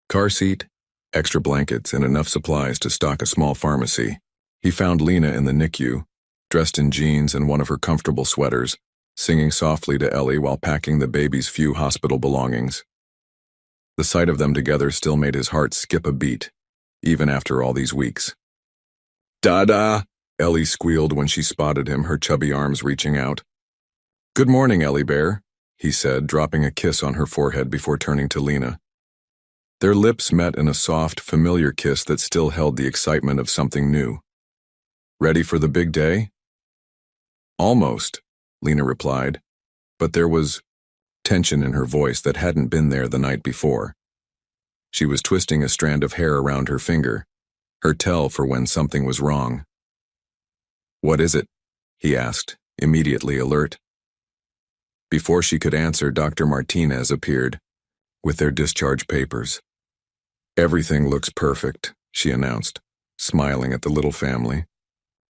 car seat, extra blankets, and enough supplies to stock a small pharmacy. He found Lena in the NICU, dressed in jeans and one of her comfortable sweaters, singing softly to Ellie while packing the baby's few hospital belongings. The sight of them together still made his heart skip a beat, even after all these weeks. "Dada!" Ellie squealed when she spotted him, her chubby arms reaching out. "Good morning, Ellie Bear," he said, dropping a kiss on her forehead before turning to Lena. Their lips met in a soft, familiar kiss that still held the excitement of something new. "Ready for the big day?" "Almost," Lena replied, but there was tension in her voice that hadn't been there the night before. She was twisting a strand of hair around her finger, her tell for when something was wrong. "What is it?" he asked, immediately alert. Before she could answer, Dr. Martinez appeared, with their discharge papers. "Everything looks perfect," she announced, smiling at the little family.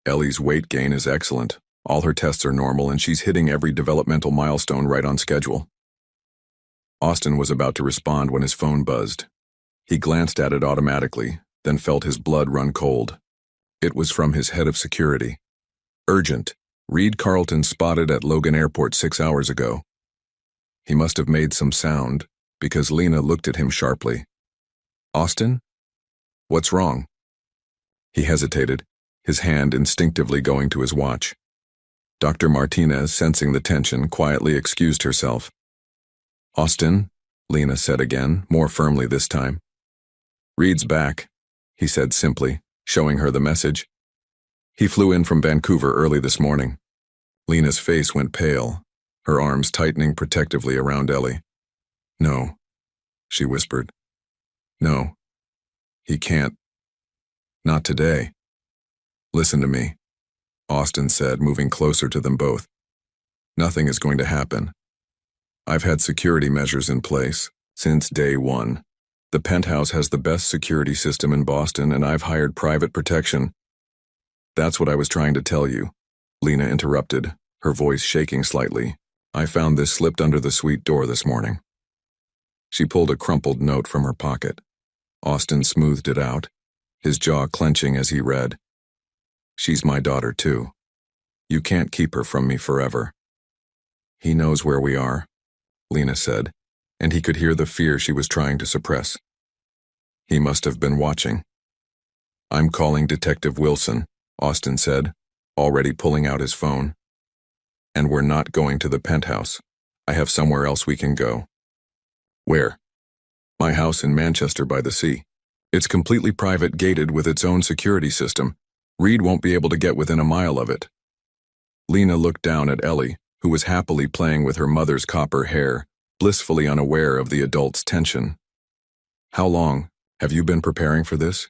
"Ellie's weight gain is excellent, all her tests are normal, and she's hitting every developmental milestone right on schedule." Austin was about to respond when his phone buzzed. He glanced at it automatically, then felt his blood run cold. It was from his head of security. "Urgent. Reed Carlton spotted at Logan Airport 6 hours ago." He must have made some sound, because Lena looked at him sharply. "Austin? What's wrong?" He hesitated, his hand instinctively going to his watch. Dr. Martinez, sensing the tension, quietly excused herself. "Austin," Lena said again, more firmly this time. "Reed's back," he said simply, showing her the message. "He flew in from Vancouver early this morning." Lena's face went pale, her arms tightening protectively around Ellie. "No," she whispered. "No. He can't. Not today." "Listen to me," Austin said, moving closer to them both. "Nothing is going to happen. I've had security measures in place since day one. The penthouse has the best security system in Boston, and I've hired private protection." "That's what I was trying to tell you," Lena interrupted, her voice shaking slightly. "I found this slipped under the suite door this morning." She pulled a crumpled note from her pocket. Austin smoothed it out, his jaw clenching as he read. "She's my daughter, too. You can't keep her from me forever." "He knows where we are," Lena said, and he could hear the fear she was trying to suppress. "He must have been watching." "I'm calling Detective Wilson," Austin said, already pulling out his phone. "And we're not going to the penthouse. I have somewhere else we can go." "Where?" "My house in Manchester by the sea. It's completely private, gated with its own security system. Reed won't be able to get within a mile of it." Lena looked down at Ellie, who was happily playing with her mother's copper hair, blissfully unaware of the adult's tension. "How long have you been preparing for this?"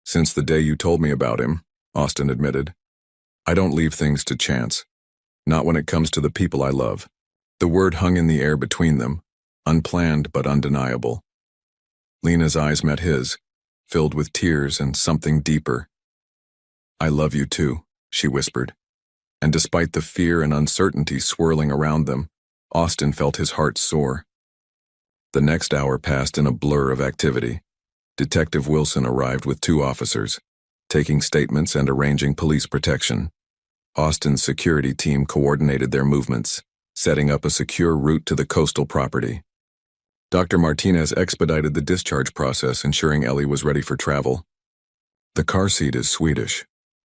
"Since the day you told me about him," Austin admitted. "I don't leave things to chance. Not when it comes to the people I love." The word hung in the air between them, unplanned but undeniable. Lena's eyes met his, filled with tears and something deeper. "I love you too," she whispered. And despite the fear and uncertainty swirling around them, Austin felt his heart soar. The next hour passed in a blur of activity. Detective Wilson arrived with 2 officers, taking statements and arranging police protection. Austin's security team coordinated their movements, setting up a secure route to the coastal property. Dr. Martinez expedited the discharge process, ensuring Ellie was ready for travel. "The car seat is Swedish,"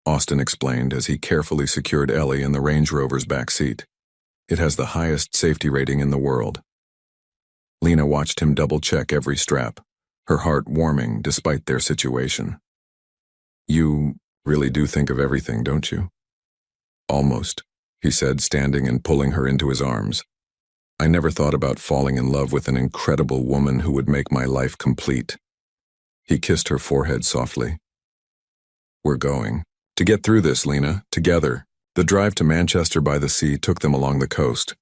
Austin explained as he carefully secured Ellie in the Range Rover's back seat. "It has the highest safety rating in the world." Lena watched him double-check every strap, her heart warming despite their situation. "You really do think of everything, don't you?" "Almost," he said, standing and pulling her into his arms. "I never thought about falling in love with an incredible woman who would make my life complete." He kissed her forehead softly. "We're going to get through this, Lena, together." The drive to Manchester by the sea took them along the coast,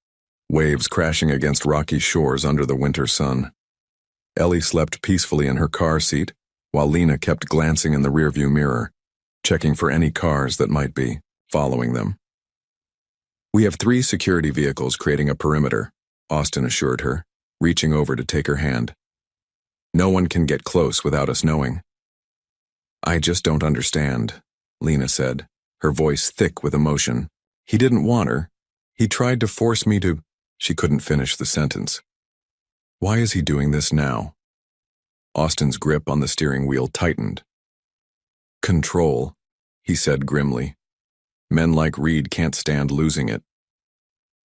waves crashing against rocky shores under the winter sun. Ellie slept peacefully in her car seat, while Lena kept glancing in the rearview mirror, checking for any cars that might be following them. We have 3 security vehicles creating a perimeter, Austin assured her, reaching over to take her hand. No one can get close without us knowing. I just don't understand, Lena said, her voice thick with emotion. He didn't want her. He tried to force me to. She couldn't finish the sentence. Why is he doing this now? Austin's grip on the steering wheel tightened. Control, he said grimly. Men like Reed can't stand losing it.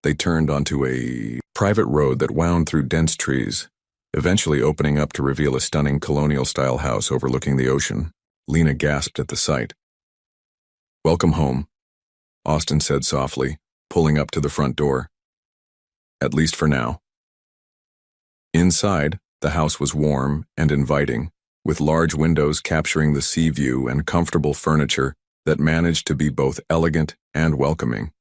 They turned onto a private road that wound through dense trees, eventually opening up to reveal a stunning colonial-style house overlooking the ocean. Lena gasped at the sight. Welcome home, Austin said softly, pulling up to the front door. At least for now. Inside, the house was warm and inviting, with large windows capturing the sea view and comfortable furniture that managed to be both elegant and welcoming.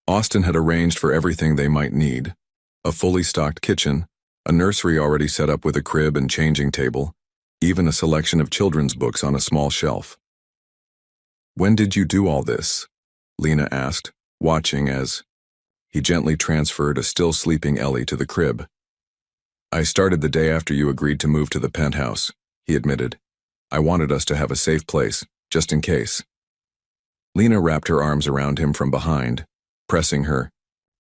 Austin had arranged for everything they might need: a fully stocked kitchen, a nursery already set up with a crib and changing table, even a selection of children's books on a small shelf. When did you do all this? Lena asked, watching as he gently transferred a still sleeping Ellie to the crib. I started the day after you agreed to move to the penthouse, he admitted. I wanted us to have a safe place, just in case. Lena wrapped her arms around him from behind, pressing her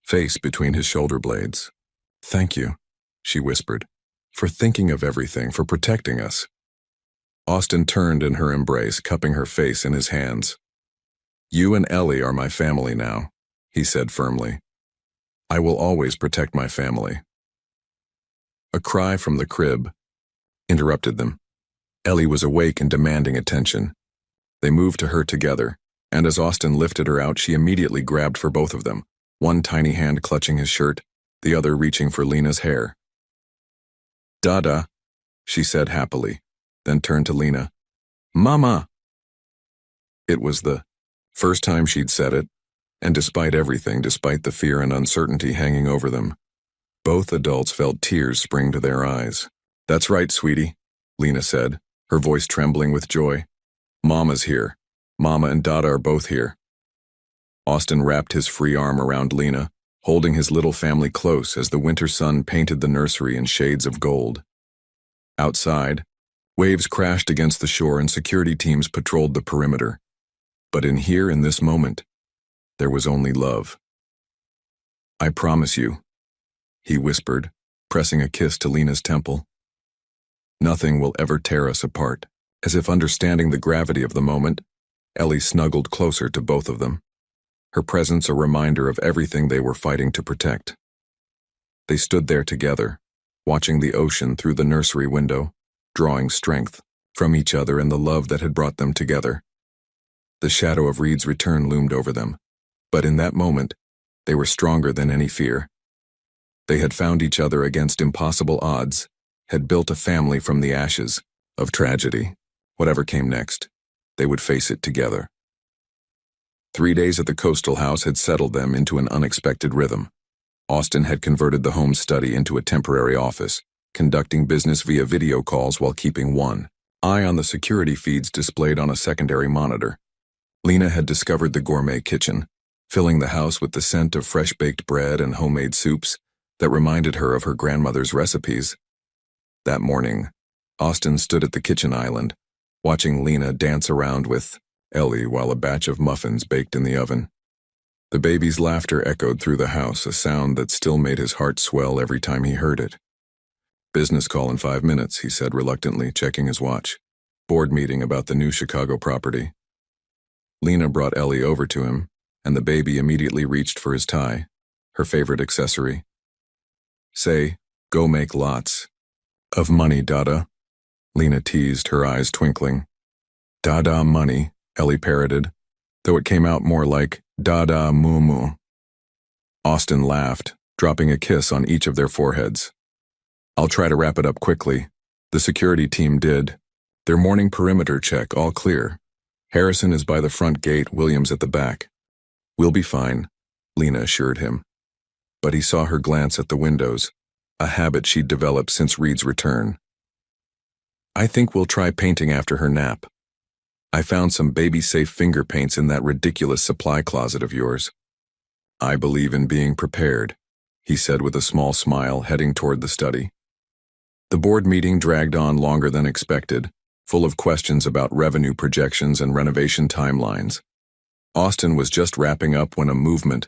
face between his shoulder blades. Thank you, she whispered, for thinking of everything, for protecting us. Austin turned in her embrace, cupping her face in his hands. You and Ellie are my family now, he said firmly. I will always protect my family. A cry from the crib interrupted them. Ellie was awake and demanding attention. They moved to her together, and as Austin lifted her out, she immediately grabbed for both of them, one tiny hand clutching his shirt, the other reaching for Lena's hair. Dada, she said happily, then turned to Lena. Mama! It was the first time she'd said it, and despite everything, despite the fear and uncertainty hanging over them, both adults felt tears spring to their eyes. That's right, sweetie, Lena said, her voice trembling with joy. Mama's here. Mama and Dada are both here. Austin wrapped his free arm around Lena, holding his little family close as the winter sun painted the nursery in shades of gold. Outside, waves crashed against the shore and security teams patrolled the perimeter. But in this moment, there was only love. I promise you, he whispered, pressing a kiss to Lena's temple. Nothing will ever tear us apart. As if understanding the gravity of the moment, Ellie snuggled closer to both of them, her presence a reminder of everything they were fighting to protect. They stood there together, watching the ocean through the nursery window, drawing strength from each other and the love that had brought them together. The shadow of Reed's return loomed over them, but in that moment, they were stronger than any fear. They had found each other against impossible odds, had built a family from the ashes of tragedy. Whatever came next, they would face it together. 3 days at the coastal house had settled them into an unexpected rhythm. Austin had converted the home study into a temporary office, conducting business via video calls while keeping one eye on the security feeds displayed on a secondary monitor. Lena had discovered the gourmet kitchen, filling the house with the scent of fresh-baked bread and homemade soups that reminded her of her grandmother's recipes. That morning, Austin stood at the kitchen island, watching Lena dance around with Ellie while a batch of muffins baked in the oven. The baby's laughter echoed through the house, a sound that still made his heart swell every time he heard it. Business call in 5 minutes, he said reluctantly, checking his watch. Board meeting about the new Chicago property. Lena brought Ellie over to him, and the baby immediately reached for his tie, her favorite accessory. Say, go make lots of money, Dada, Lena teased, her eyes twinkling. Dada money, Ellie parroted, though it came out more like Dada moo-moo. Austin laughed, dropping a kiss on each of their foreheads. I'll try to wrap it up quickly. The security team did their morning perimeter check, all clear. Harrison is by the front gate, Williams at the back. We'll be fine, Lena assured him. But he saw her glance at the windows, a habit she'd developed since Reed's return. I think we'll try painting after her nap. I found some baby-safe finger paints in that ridiculous supply closet of yours. I believe in being prepared, he said with a small smile, heading toward the study. The board meeting dragged on longer than expected, full of questions about revenue projections and renovation timelines. Austin was just wrapping up when a movement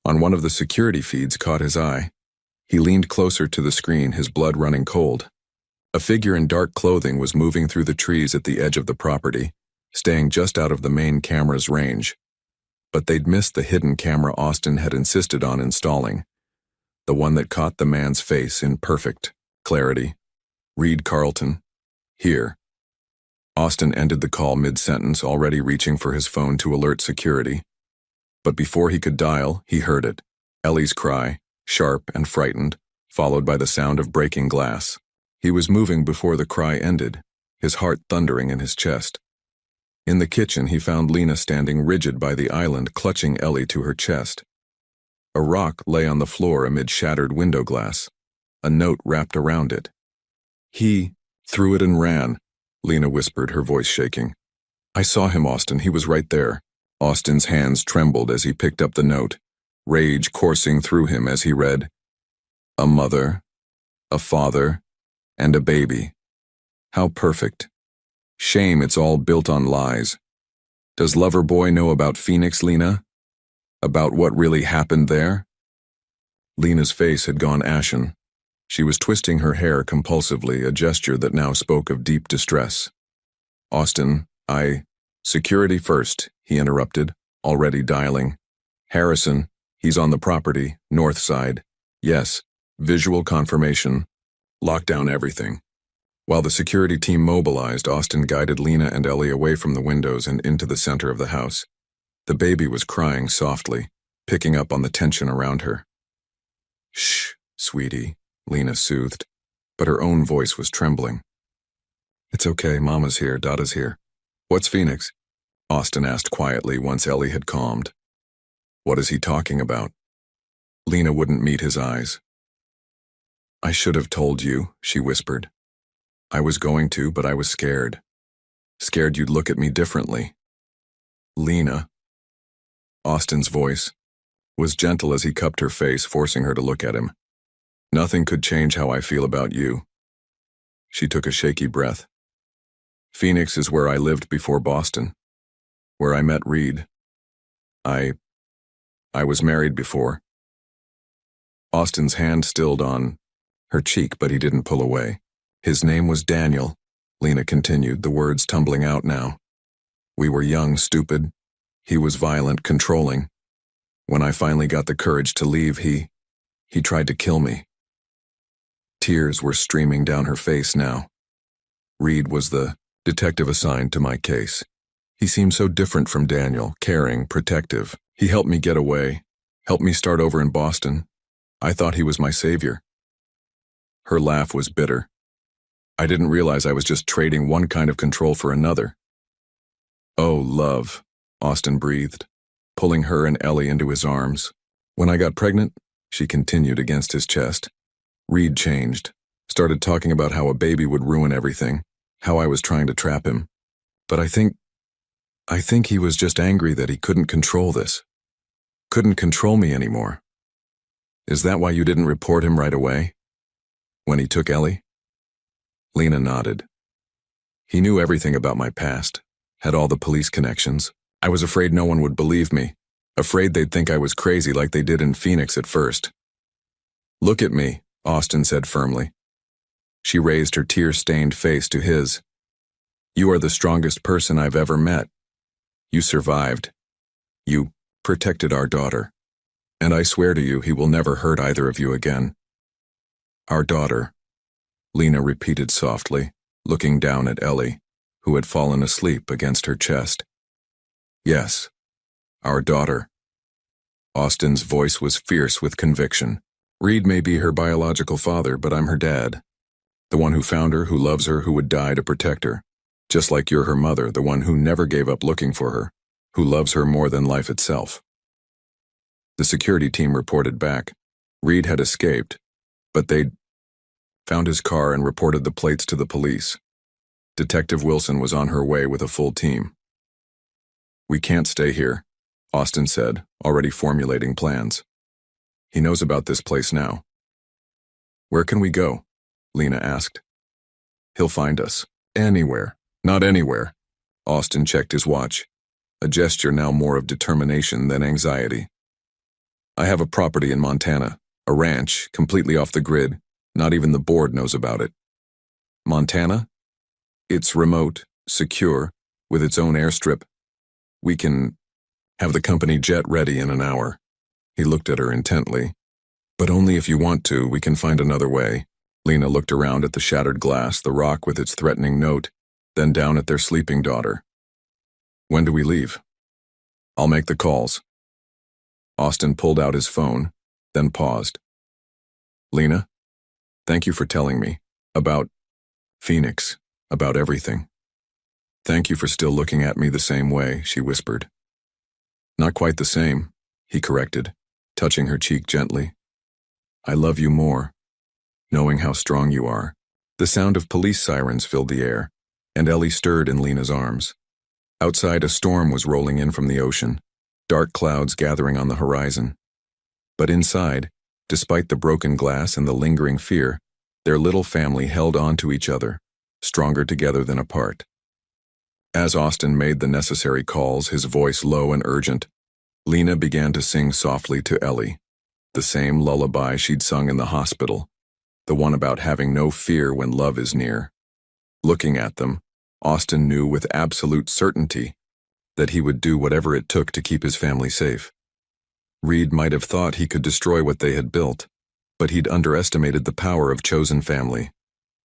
on one of the security feeds caught his eye. He leaned closer to the screen, his blood running cold. A figure in dark clothing was moving through the trees at the edge of the property, staying just out of the main camera's range. But they'd missed the hidden camera Austin had insisted on installing, the one that caught the man's face in perfect clarity. Reed Carlton. Here. Austin ended the call mid-sentence, already reaching for his phone to alert security. But before he could dial, he heard it. Ellie's cry, sharp and frightened, followed by the sound of breaking glass. He was moving before the cry ended, his heart thundering in his chest. In the kitchen, he found Lena standing rigid by the island, clutching Ellie to her chest. A rock lay on the floor amid shattered window glass, a note wrapped around it. He threw it and ran, Lena whispered, her voice shaking. I saw him, Austin. He was right there. Austin's hands trembled as he picked up the note, rage coursing through him as he read, a mother, a father, and a baby. How perfect. Shame it's all built on lies. Does Loverboy know about Phoenix, Lena? About what really happened there? Lena's face had gone ashen. She was twisting her hair compulsively, a gesture that now spoke of deep distress. Austin, Security first, he interrupted, already dialing. Harrison, he's on the property, north side. Yes, visual confirmation. Lock down everything. While the security team mobilized, Austin guided Lena and Ellie away from the windows and into the center of the house. The baby was crying softly, picking up on the tension around her. Shh, sweetie, Lena soothed, but her own voice was trembling. It's okay, Mama's here, Dada's here. What's Phoenix? Austin asked quietly once Ellie had calmed. What is he talking about? Lena wouldn't meet his eyes. I should have told you, she whispered. I was going to, but I was scared. Scared you'd look at me differently. Lena. Austin's voice was gentle as he cupped her face, forcing her to look at him. Nothing could change how I feel about you. She took a shaky breath. Phoenix is where I lived before Boston, where I met Reed. I was married before. Austin's hand stilled on her cheek, but he didn't pull away. His name was Daniel, Lena continued, the words tumbling out now. We were young, stupid. He was violent, controlling. When I finally got the courage to leave, he tried to kill me. Tears were streaming down her face now. Reed was the detective assigned to my case. He seemed so different from Daniel, caring, protective. He helped me get away, helped me start over in Boston. I thought he was my savior. Her laugh was bitter. I didn't realize I was just trading one kind of control for another. Oh, love, Austin breathed, pulling her and Ellie into his arms. When I got pregnant, she continued against his chest. Reed changed, started talking about how a baby would ruin everything, how I was trying to trap him. But I think he was just angry that he couldn't control this. Couldn't control me anymore. Is that why you didn't report him right away? When he took Ellie? Lena nodded. He knew everything about my past, had all the police connections. I was afraid no one would believe me, afraid they'd think I was crazy like they did in Phoenix at first. Look at me, Austin said firmly. She raised her tear-stained face to his. You are the strongest person I've ever met. You survived. You protected our daughter. And I swear to you, he will never hurt either of you again. Our daughter, Lena repeated softly, looking down at Ellie, who had fallen asleep against her chest. Yes, our daughter. Austin's voice was fierce with conviction. Reed may be her biological father, but I'm her dad. The one who found her, who loves her, who would die to protect her. Just like you're her mother, the one who never gave up looking for her, who loves her more than life itself. The security team reported back. Reed had escaped, but they'd found his car and reported the plates to the police. Detective Wilson was on her way with a full team. We can't stay here, Austin said, already formulating plans. He knows about this place now. Where can we go? Lena asked. He'll find us. Anywhere. Not anywhere. Austin checked his watch, a gesture now more of determination than anxiety. I have a property in Montana, a ranch, completely off the grid. Not even the board knows about it. Montana? It's remote, secure, with its own airstrip. We can have the company jet ready in an hour. He looked at her intently. But only if you want to, we can find another way. Lena looked around at the shattered glass, the rock with its threatening note, then down at their sleeping daughter. When do we leave? I'll make the calls. Austin pulled out his phone, then paused. Lena, thank you for telling me about Phoenix, about everything. Thank you for still looking at me the same way, she whispered. Not quite the same, he corrected, touching her cheek gently. I love you more, knowing how strong you are. The sound of police sirens filled the air, and Ellie stirred in Lena's arms. Outside, a storm was rolling in from the ocean, dark clouds gathering on the horizon. But inside, despite the broken glass and the lingering fear, their little family held on to each other, stronger together than apart. As Austin made the necessary calls, his voice low and urgent, Lena began to sing softly to Ellie, the same lullaby she'd sung in the hospital, the one about having no fear when love is near. Looking at them, Austin knew with absolute certainty that he would do whatever it took to keep his family safe. Reed might have thought he could destroy what they had built, but he'd underestimated the power of chosen family,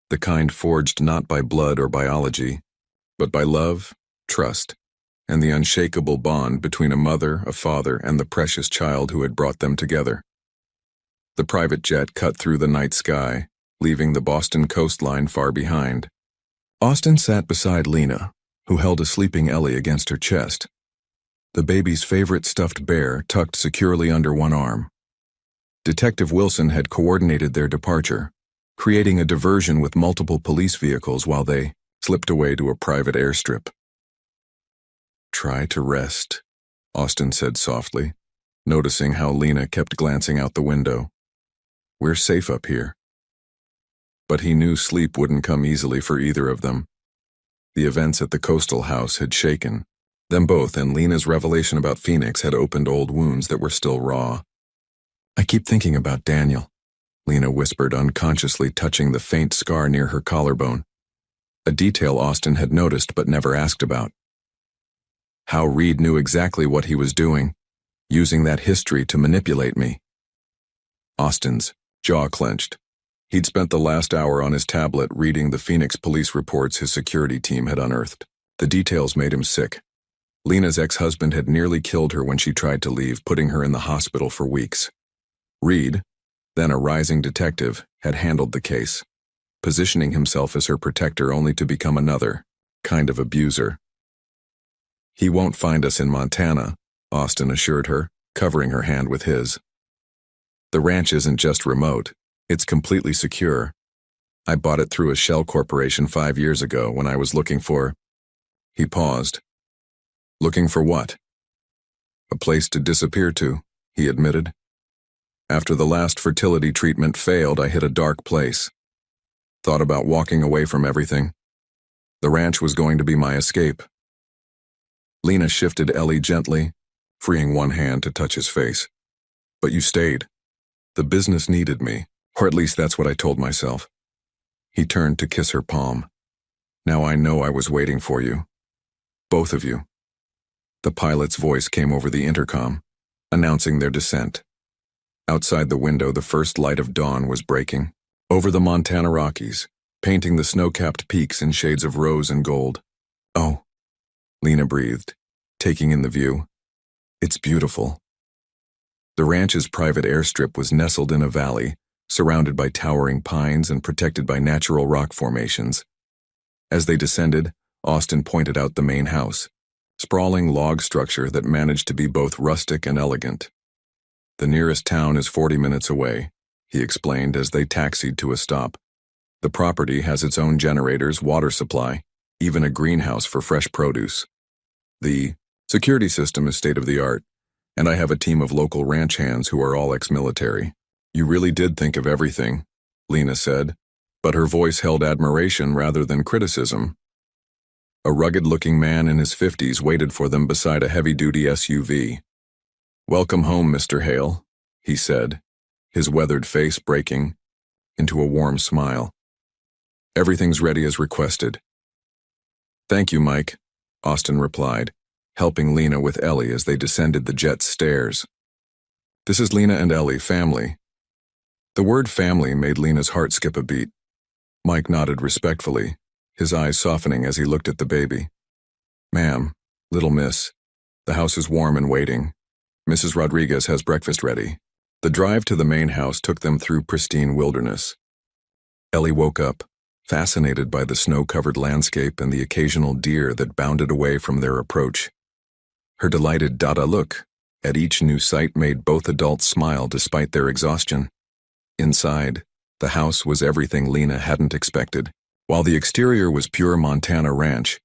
the kind forged not by blood or biology, but by love, trust, and the unshakable bond between a mother, a father, and the precious child who had brought them together. The private jet cut through the night sky, leaving the Boston coastline far behind. Austin sat beside Lena, who held a sleeping Ellie against her chest, the baby's favorite stuffed bear tucked securely under one arm. Detective Wilson had coordinated their departure, creating a diversion with multiple police vehicles while they slipped away to a private airstrip. Try to rest, Austin said softly, noticing how Lena kept glancing out the window. We're safe up here. But he knew sleep wouldn't come easily for either of them. The events at the coastal house had shaken them both, and Lena's revelation about Phoenix had opened old wounds that were still raw. I keep thinking about Daniel, Lena whispered, unconsciously touching the faint scar near her collarbone, a detail Austin had noticed but never asked about. How Reed knew exactly what he was doing, using that history to manipulate me. Austin's jaw clenched. He'd spent the last hour on his tablet reading the Phoenix police reports his security team had unearthed. The details made him sick. Lena's ex-husband had nearly killed her when she tried to leave, putting her in the hospital for weeks. Reed, then a rising detective, had handled the case, positioning himself as her protector only to become another kind of abuser. He won't find us in Montana, Austin assured her, covering her hand with his. The ranch isn't just remote, it's completely secure. I bought it through a shell corporation 5 years ago when I was looking for... He paused. Looking for what? A place to disappear to, he admitted. After the last fertility treatment failed, I hit a dark place. Thought about walking away from everything. The ranch was going to be my escape. Lena shifted Ellie gently, freeing one hand to touch his face. But you stayed. The business needed me, or at least that's what I told myself. He turned to kiss her palm. Now I know I was waiting for you. Both of you. The pilot's voice came over the intercom, announcing their descent. Outside the window, the first light of dawn was breaking, over the Montana Rockies, painting the snow-capped peaks in shades of rose and gold. Oh, Lena breathed, taking in the view. It's beautiful. The ranch's private airstrip was nestled in a valley, surrounded by towering pines and protected by natural rock formations. As they descended, Austin pointed out the main house, sprawling log structure that managed to be both rustic and elegant. The nearest town is 40 minutes away, he explained as they taxied to a stop. The property has its own generators, water supply, even a greenhouse for fresh produce. The security system is state-of-the-art, And I have a team of local ranch hands who are all ex-military. You really did think of everything, Lena said, but her voice held admiration rather than criticism. A rugged-looking man in his 50s waited for them beside a heavy-duty SUV. "Welcome home, Mr. Hale," he said, his weathered face breaking into a warm smile. "Everything's ready as requested." "Thank you, Mike," Austin replied, helping Lena with Ellie as they descended the jet's stairs. "This is Lena and Ellie, family." The word family made Lena's heart skip a beat. Mike nodded respectfully, his eyes softening as he looked at the baby. "Ma'am, little miss, the house is warm and waiting. Mrs. Rodriguez has breakfast ready." The drive to the main house took them through pristine wilderness. Ellie woke up, fascinated by the snow-covered landscape and the occasional deer that bounded away from their approach. Her delighted "Dada" look at each new sight made both adults smile despite their exhaustion. Inside, the house was everything Lena hadn't expected. While the exterior was pure Montana ranch,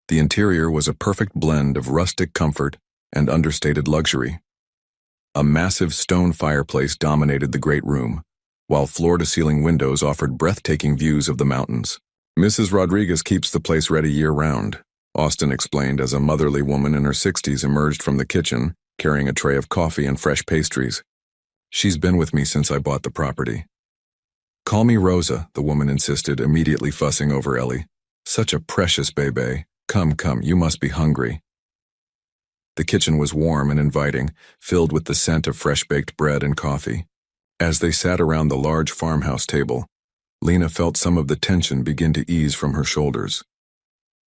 the interior was a perfect blend of rustic comfort and understated luxury. A massive stone fireplace dominated the great room, while floor-to-ceiling windows offered breathtaking views of the mountains. "Mrs. Rodriguez keeps the place ready year-round," Austin explained as a motherly woman in her 60s emerged from the kitchen, carrying a tray of coffee and fresh pastries. "She's been with me since I bought the property." "Call me Rosa," the woman insisted, immediately fussing over Ellie. "Such a precious baby. Come, you must be hungry." The kitchen was warm and inviting, filled with the scent of fresh-baked bread and coffee. As they sat around the large farmhouse table, Lena felt some of the tension begin to ease from her shoulders.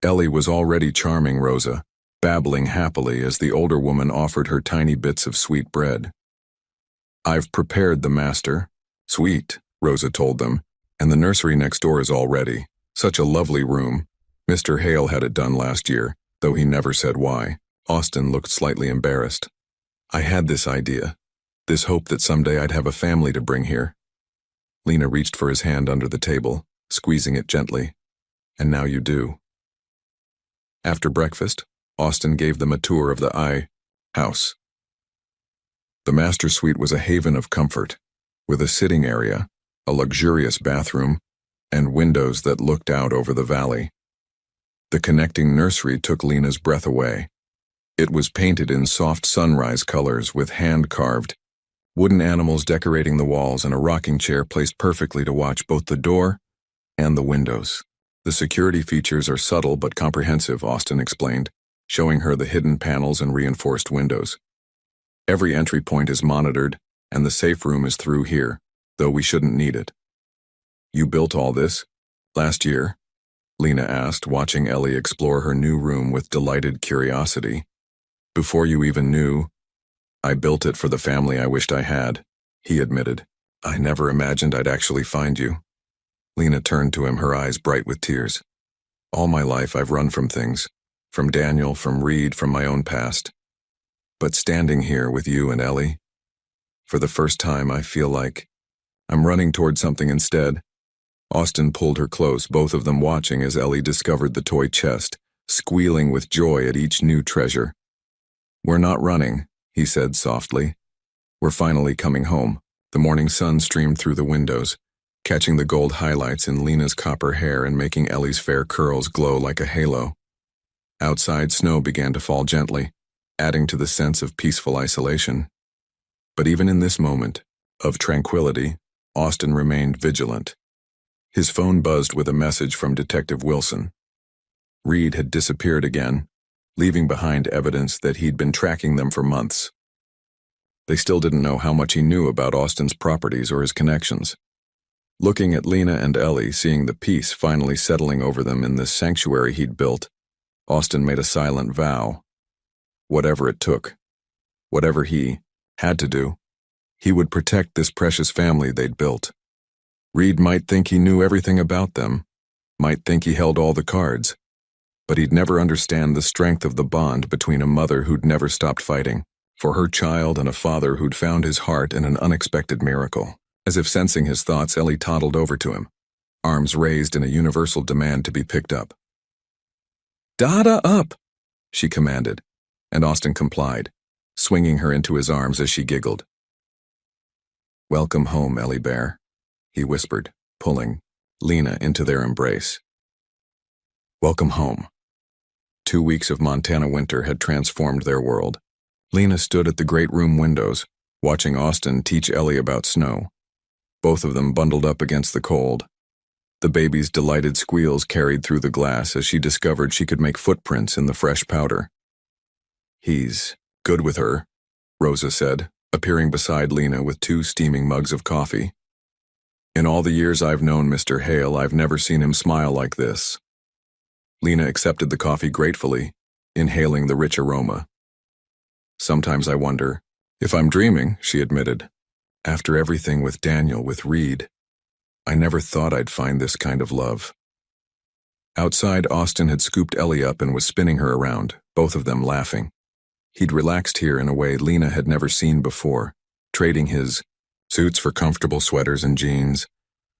Ellie was already charming Rosa, babbling happily as the older woman offered her tiny bits of sweet bread. "I've prepared the master." "Sweet," Rosa told them, "and the nursery next door is all ready. Such a lovely room. Mr. Hale had it done last year, though he never said why." Austin looked slightly embarrassed. "I had this idea, this hope that someday I'd have a family to bring here." Lena reached for his hand under the table, squeezing it gently. "And now you do." After breakfast, Austin gave them a tour of the house. The master suite was a haven of comfort, with a sitting area, a luxurious bathroom, and windows that looked out over the valley. The connecting nursery took Lena's breath away. It was painted in soft sunrise colors with hand-carved wooden animals decorating the walls and a rocking chair placed perfectly to watch both the door and the windows. "The security features are subtle but comprehensive," Austin explained, showing her the hidden panels and reinforced windows. "Every entry point is monitored, and the safe room is through here, though we shouldn't need it." "You built all this last year?" Lena asked, watching Ellie explore her new room with delighted curiosity. "Before you even knew, I built it for the family I wished I had," he admitted. "I never imagined I'd actually find you." Lena turned to him, her eyes bright with tears. "All my life I've run from things, from Daniel, from Reed, from my own past. But standing here with you and Ellie, for the first time I feel like I'm running toward something instead." Austin pulled her close, both of them watching as Ellie discovered the toy chest, squealing with joy at each new treasure. "We're not running," he said softly. "We're finally coming home." The morning sun streamed through the windows, catching the gold highlights in Lena's copper hair and making Ellie's fair curls glow like a halo. Outside, snow began to fall gently, adding to the sense of peaceful isolation. But even in this moment of tranquility, Austin remained vigilant. His phone buzzed with a message from Detective Wilson. Reed had disappeared again, leaving behind evidence that he'd been tracking them for months. They still didn't know how much he knew about Austin's properties or his connections. Looking at Lena and Ellie, seeing the peace finally settling over them in this sanctuary he'd built, Austin made a silent vow. Whatever it took, whatever he had to do, he would protect this precious family they'd built. Reed might think he knew everything about them, might think he held all the cards, but he'd never understand the strength of the bond between a mother who'd never stopped fighting for her child and a father who'd found his heart in an unexpected miracle. As if sensing his thoughts, Ellie toddled over to him, arms raised in a universal demand to be picked up. "Dada up," she commanded, and Austin complied, swinging her into his arms as she giggled. "Welcome home, Ellie Bear," he whispered, pulling Lena into their embrace. Welcome home. 2 weeks of Montana winter had transformed their world. Lena stood at the great room windows, watching Austin teach Ellie about snow. Both of them bundled up against the cold. The baby's delighted squeals carried through the glass as she discovered she could make footprints in the fresh powder. "He's good with her," Rosa said, appearing beside Lena with 2 steaming mugs of coffee. "In all the years I've known Mr. Hale, I've never seen him smile like this." Lena accepted the coffee gratefully, inhaling the rich aroma. "Sometimes I wonder if I'm dreaming," she admitted. "After everything with Daniel, with Reed, I never thought I'd find this kind of love." Outside, Austin had scooped Ellie up and was spinning her around, both of them laughing. He'd relaxed here in a way Lena had never seen before, trading his suits for comfortable sweaters and jeans,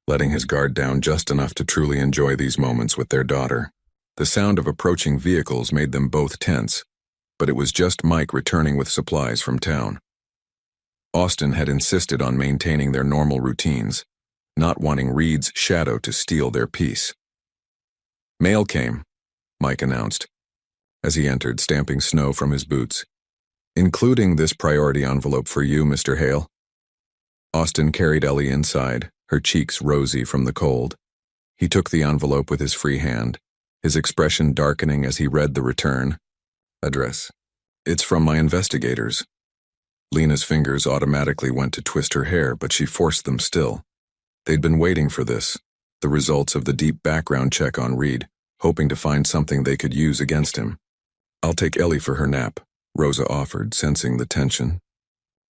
letting his guard down just enough to truly enjoy these moments with their daughter. The sound of approaching vehicles made them both tense, but it was just Mike returning with supplies from town. Austin had insisted on maintaining their normal routines, not wanting Reed's shadow to steal their peace. "Mail came," Mike announced, as he entered, stamping snow from his boots. "Including this priority envelope for you, Mr. Hale." Austin carried Ellie inside, her cheeks rosy from the cold. He took the envelope with his free hand, his expression darkening as he read the return address. "It's from my investigators." Lena's fingers automatically went to twist her hair, but she forced them still. They'd been waiting for this, the results of the deep background check on Reed, hoping to find something they could use against him. "I'll take Ellie for her nap," Rosa offered, sensing the tension.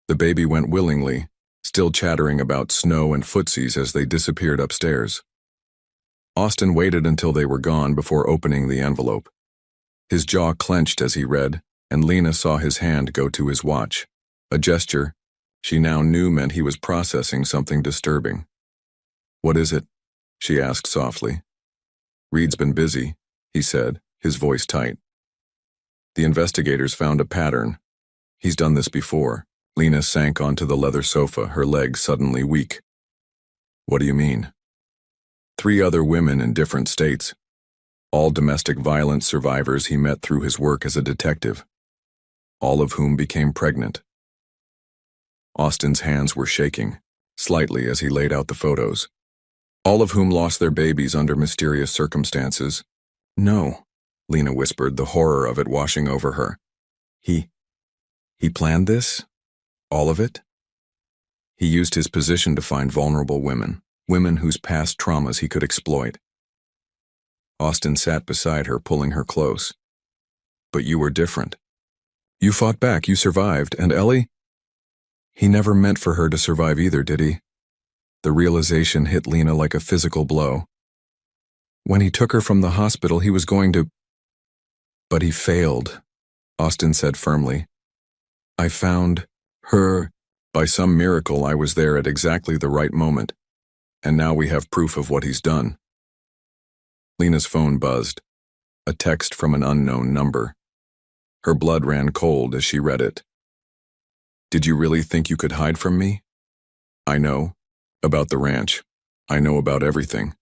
The baby went willingly, still chattering about snow and footsies as they disappeared upstairs. Austin waited until they were gone before opening the envelope. His jaw clenched as he read, and Lena saw his hand go to his watch, a gesture she now knew meant he was processing something disturbing. "What is it?" she asked softly. "Reed's been busy," he said, his voice tight. "The investigators found a pattern. He's done this before." Lena sank onto the leather sofa, her legs suddenly weak. "What do you mean?" 3 other women in different states, all domestic violence survivors he met through his work as a detective, all of whom became pregnant. Austin's hands were shaking, slightly as he laid out the photos. "All of whom lost their babies under mysterious circumstances." "No," Lena whispered, the horror of it washing over her. He planned this? All of it?" He used his position to find vulnerable women whose past traumas he could exploit. Austin sat beside her, pulling her close. "But you were different. You fought back, you survived, and Ellie?" "He never meant for her to survive either, did he?" The realization hit Lena like a physical blow. "When he took her from the hospital, he was going to—" "But he failed," Austin said firmly. "I found her. By some miracle, I was there at exactly the right moment. And now we have proof of what he's done." Lena's phone buzzed, a text from an unknown number. Her blood ran cold as she read it. "Did you really think you could hide from me? I know about the ranch. I know about everything.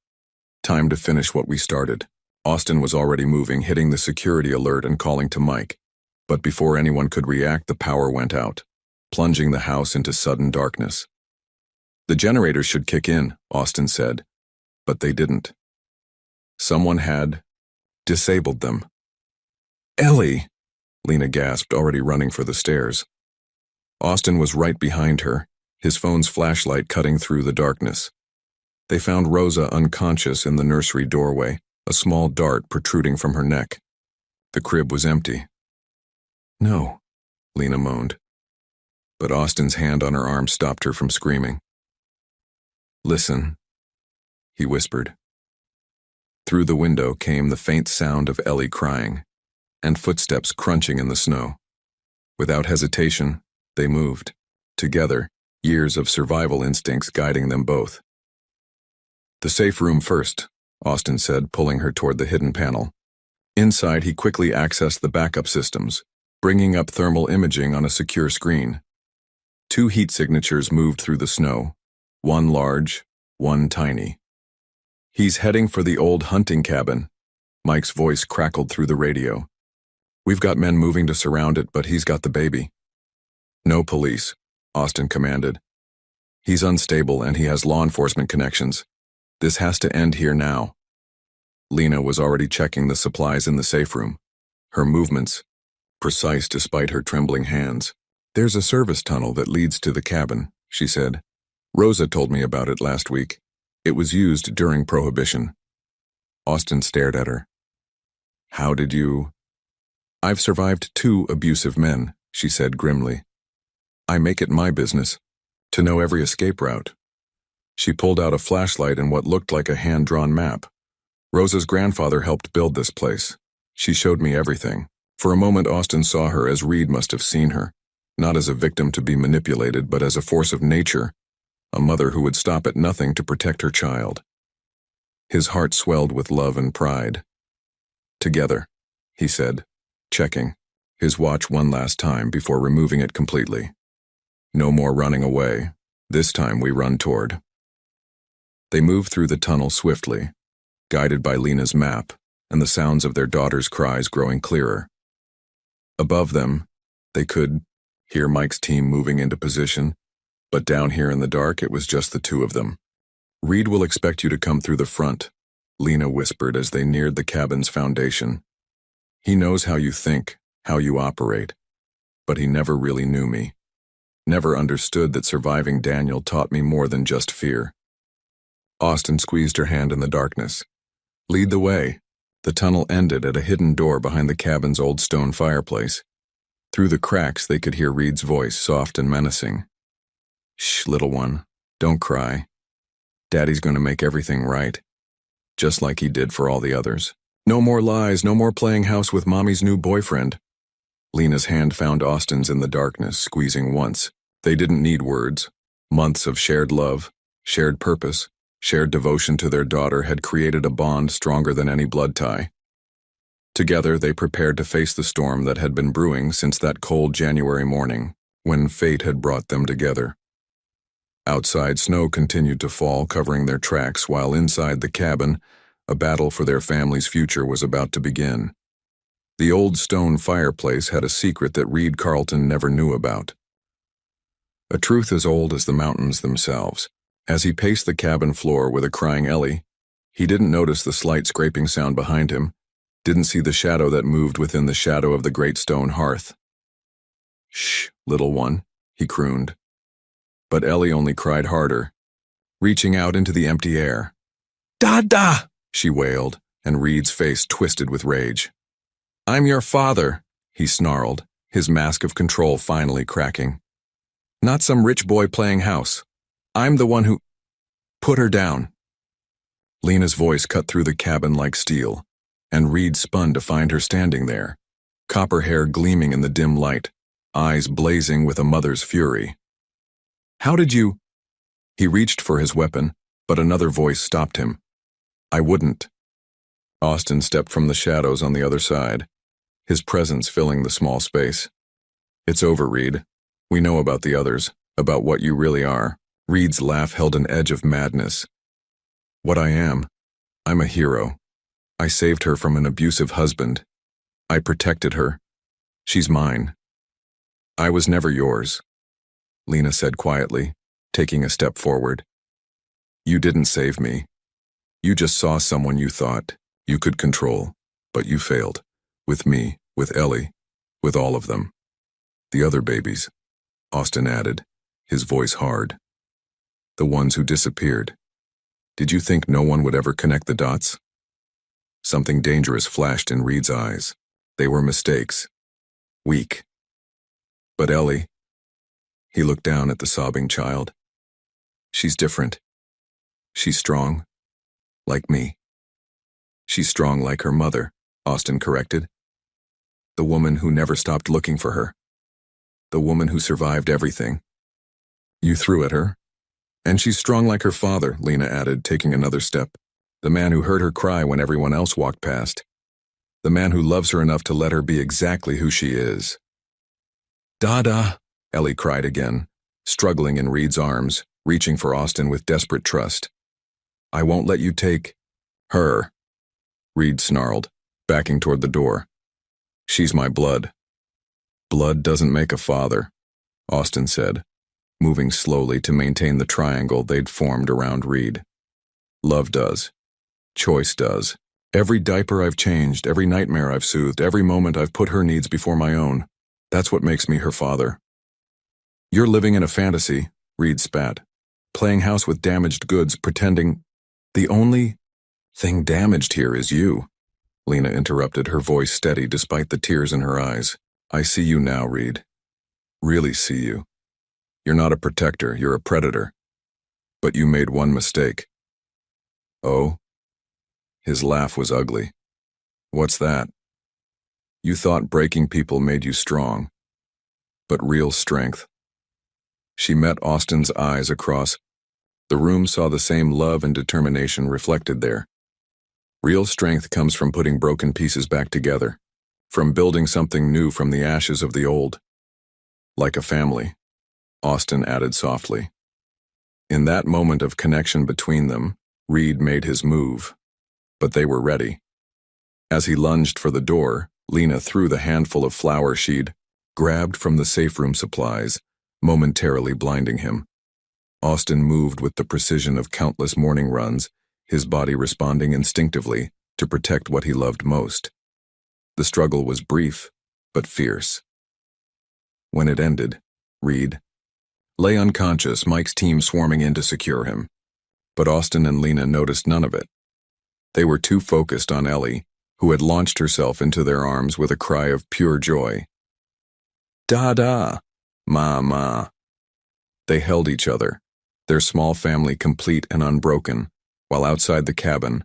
Time to finish what we started." Austin was already moving, hitting the security alert and calling to Mike. But before anyone could react, the power went out, plunging the house into sudden darkness. "The generators should kick in," Austin said, but they didn't. Someone had disabled them. "Ellie!" Lena gasped, already running for the stairs. Austin was right behind her, his phone's flashlight cutting through the darkness. They found Rosa unconscious in the nursery doorway, a small dart protruding from her neck. The crib was empty. "No," Lena moaned. But Austin's hand on her arm stopped her from screaming. "Listen," he whispered. Through the window came the faint sound of Ellie crying, and footsteps crunching in the snow. Without hesitation, they moved, together, years of survival instincts guiding them both. "The safe room first," Austin said, pulling her toward the hidden panel. Inside, he quickly accessed the backup systems, bringing up thermal imaging on a secure screen. 2 heat signatures moved through the snow, one large, one tiny. "He's heading for the old hunting cabin," Mike's voice crackled through the radio. "We've got men moving to surround it, but he's got the baby." "No police," Austin commanded. "He's unstable and he has law enforcement connections. This has to end here now." Lena was already checking the supplies in the safe room. Her movements, precise despite her trembling hands. "There's a service tunnel that leads to the cabin," she said. "Rosa told me about it last week. It was used during Prohibition." Austin stared at her. "How did you—" "I've survived 2 abusive men," she said grimly. "I make it my business to know every escape route." She pulled out a flashlight and what looked like a hand-drawn map. "Rosa's grandfather helped build this place. She showed me everything." For a moment Austin saw her as Reed must have seen her, not as a victim to be manipulated, but as a force of nature, a mother who would stop at nothing to protect her child. His heart swelled with love and pride. "Together," he said, checking his watch one last time before removing it completely. "No more running away. This time we run toward." They moved through the tunnel swiftly, guided by Lena's map and the sounds of their daughter's cries growing clearer. Above them, they could hear Mike's team moving into position, but down here in the dark it was just the 2 of them. "Reed will expect you to come through the front," Lena whispered as they neared the cabin's foundation. "He knows how you think, how you operate, but he never really knew me. Never understood that surviving Daniel taught me more than just fear." Austin squeezed her hand in the darkness. "Lead the way." The tunnel ended at a hidden door behind the cabin's old stone fireplace. Through the cracks they could hear Reed's voice, soft and menacing. "Shh, little one, don't cry. Daddy's going to make everything right, just like he did for all the others. No more lies, no more playing house with Mommy's new boyfriend." Lena's hand found Austin's in the darkness, squeezing once. They didn't need words. Months of shared love, shared purpose, shared devotion to their daughter had created a bond stronger than any blood tie. Together they prepared to face the storm that had been brewing since that cold January morning, when fate had brought them together. Outside, snow continued to fall, covering their tracks, while inside the cabin, a battle for their family's future was about to begin. The old stone fireplace had a secret that Reed Carlton never knew about. A truth as old as the mountains themselves. As he paced the cabin floor with a crying Ellie, he didn't notice the slight scraping sound behind him, didn't see the shadow that moved within the shadow of the great stone hearth. "Shh, little one," he crooned. But Ellie only cried harder, reaching out into the empty air. "Dada!" she wailed, and Reed's face twisted with rage. "I'm your father," he snarled, his mask of control finally cracking. "Not some rich boy playing house. I'm the one who—" "Put her down." Lena's voice cut through the cabin like steel, and Reed spun to find her standing there, copper hair gleaming in the dim light, eyes blazing with a mother's fury. "How did you—" He reached for his weapon, but another voice stopped him. "I wouldn't." Austin stepped from the shadows on the other side, his presence filling the small space. "It's over, Reed. We know about the others, about what you really are." Reed's laugh held an edge of madness. "What I am? I'm a hero. I saved her from an abusive husband. I protected her. She's mine. I was never yours," Lena said quietly, taking a step forward. "You didn't save me. You just saw someone you thought you could control, but you failed. With me, with Ellie, with all of them. The other babies," Austin added, his voice hard. "The ones who disappeared. Did you think no one would ever connect the dots?" Something dangerous flashed in Reed's eyes. They were mistakes. Weak. But Ellie, he looked down at the sobbing child. "She's different. She's strong. Like me." "She's strong like her mother," Austin corrected. "The woman who never stopped looking for her. The woman who survived everything. You threw at her. And she's strong like her father," Lena added, taking another step. "The man who heard her cry when everyone else walked past. The man who loves her enough to let her be exactly who she is." Dada, Ellie cried again, struggling in Reed's arms, reaching for Austin with desperate trust. I won't let you take her, Reed snarled, backing toward the door. She's my blood. Blood doesn't make a father, Austin said, moving slowly to maintain the triangle they'd formed around Reed. Love does. Choice does. Every diaper I've changed, every nightmare I've soothed, every moment I've put her needs before my own. That's what makes me her father. You're living in a fantasy, Reed spat, playing house with damaged goods, pretending the only thing damaged here is you. Lena interrupted, her voice steady despite the tears in her eyes. I see you now, Reed. Really see you. You're not a protector, you're a predator. But you made one mistake. Oh? His laugh was ugly. What's that? You thought breaking people made you strong. But real strength. She met Austin's eyes across. The room saw the same love and determination reflected there. Real strength comes from putting broken pieces back together, from building something new from the ashes of the old. Like a family, Austin added softly. In that moment of connection between them, Reed made his move. But they were ready. As he lunged for the door, Lena threw the handful of flour she'd grabbed from the safe room supplies, momentarily blinding him. Austin moved with the precision of countless morning runs, his body responding instinctively to protect what he loved most. The struggle was brief, but fierce. When it ended, Reed lay unconscious, Mike's team swarming in to secure him. But Austin and Lena noticed none of it. They were too focused on Ellie, who had launched herself into their arms with a cry of pure joy. Dada! Ma. They held each other, their small family complete and unbroken, while outside the cabin,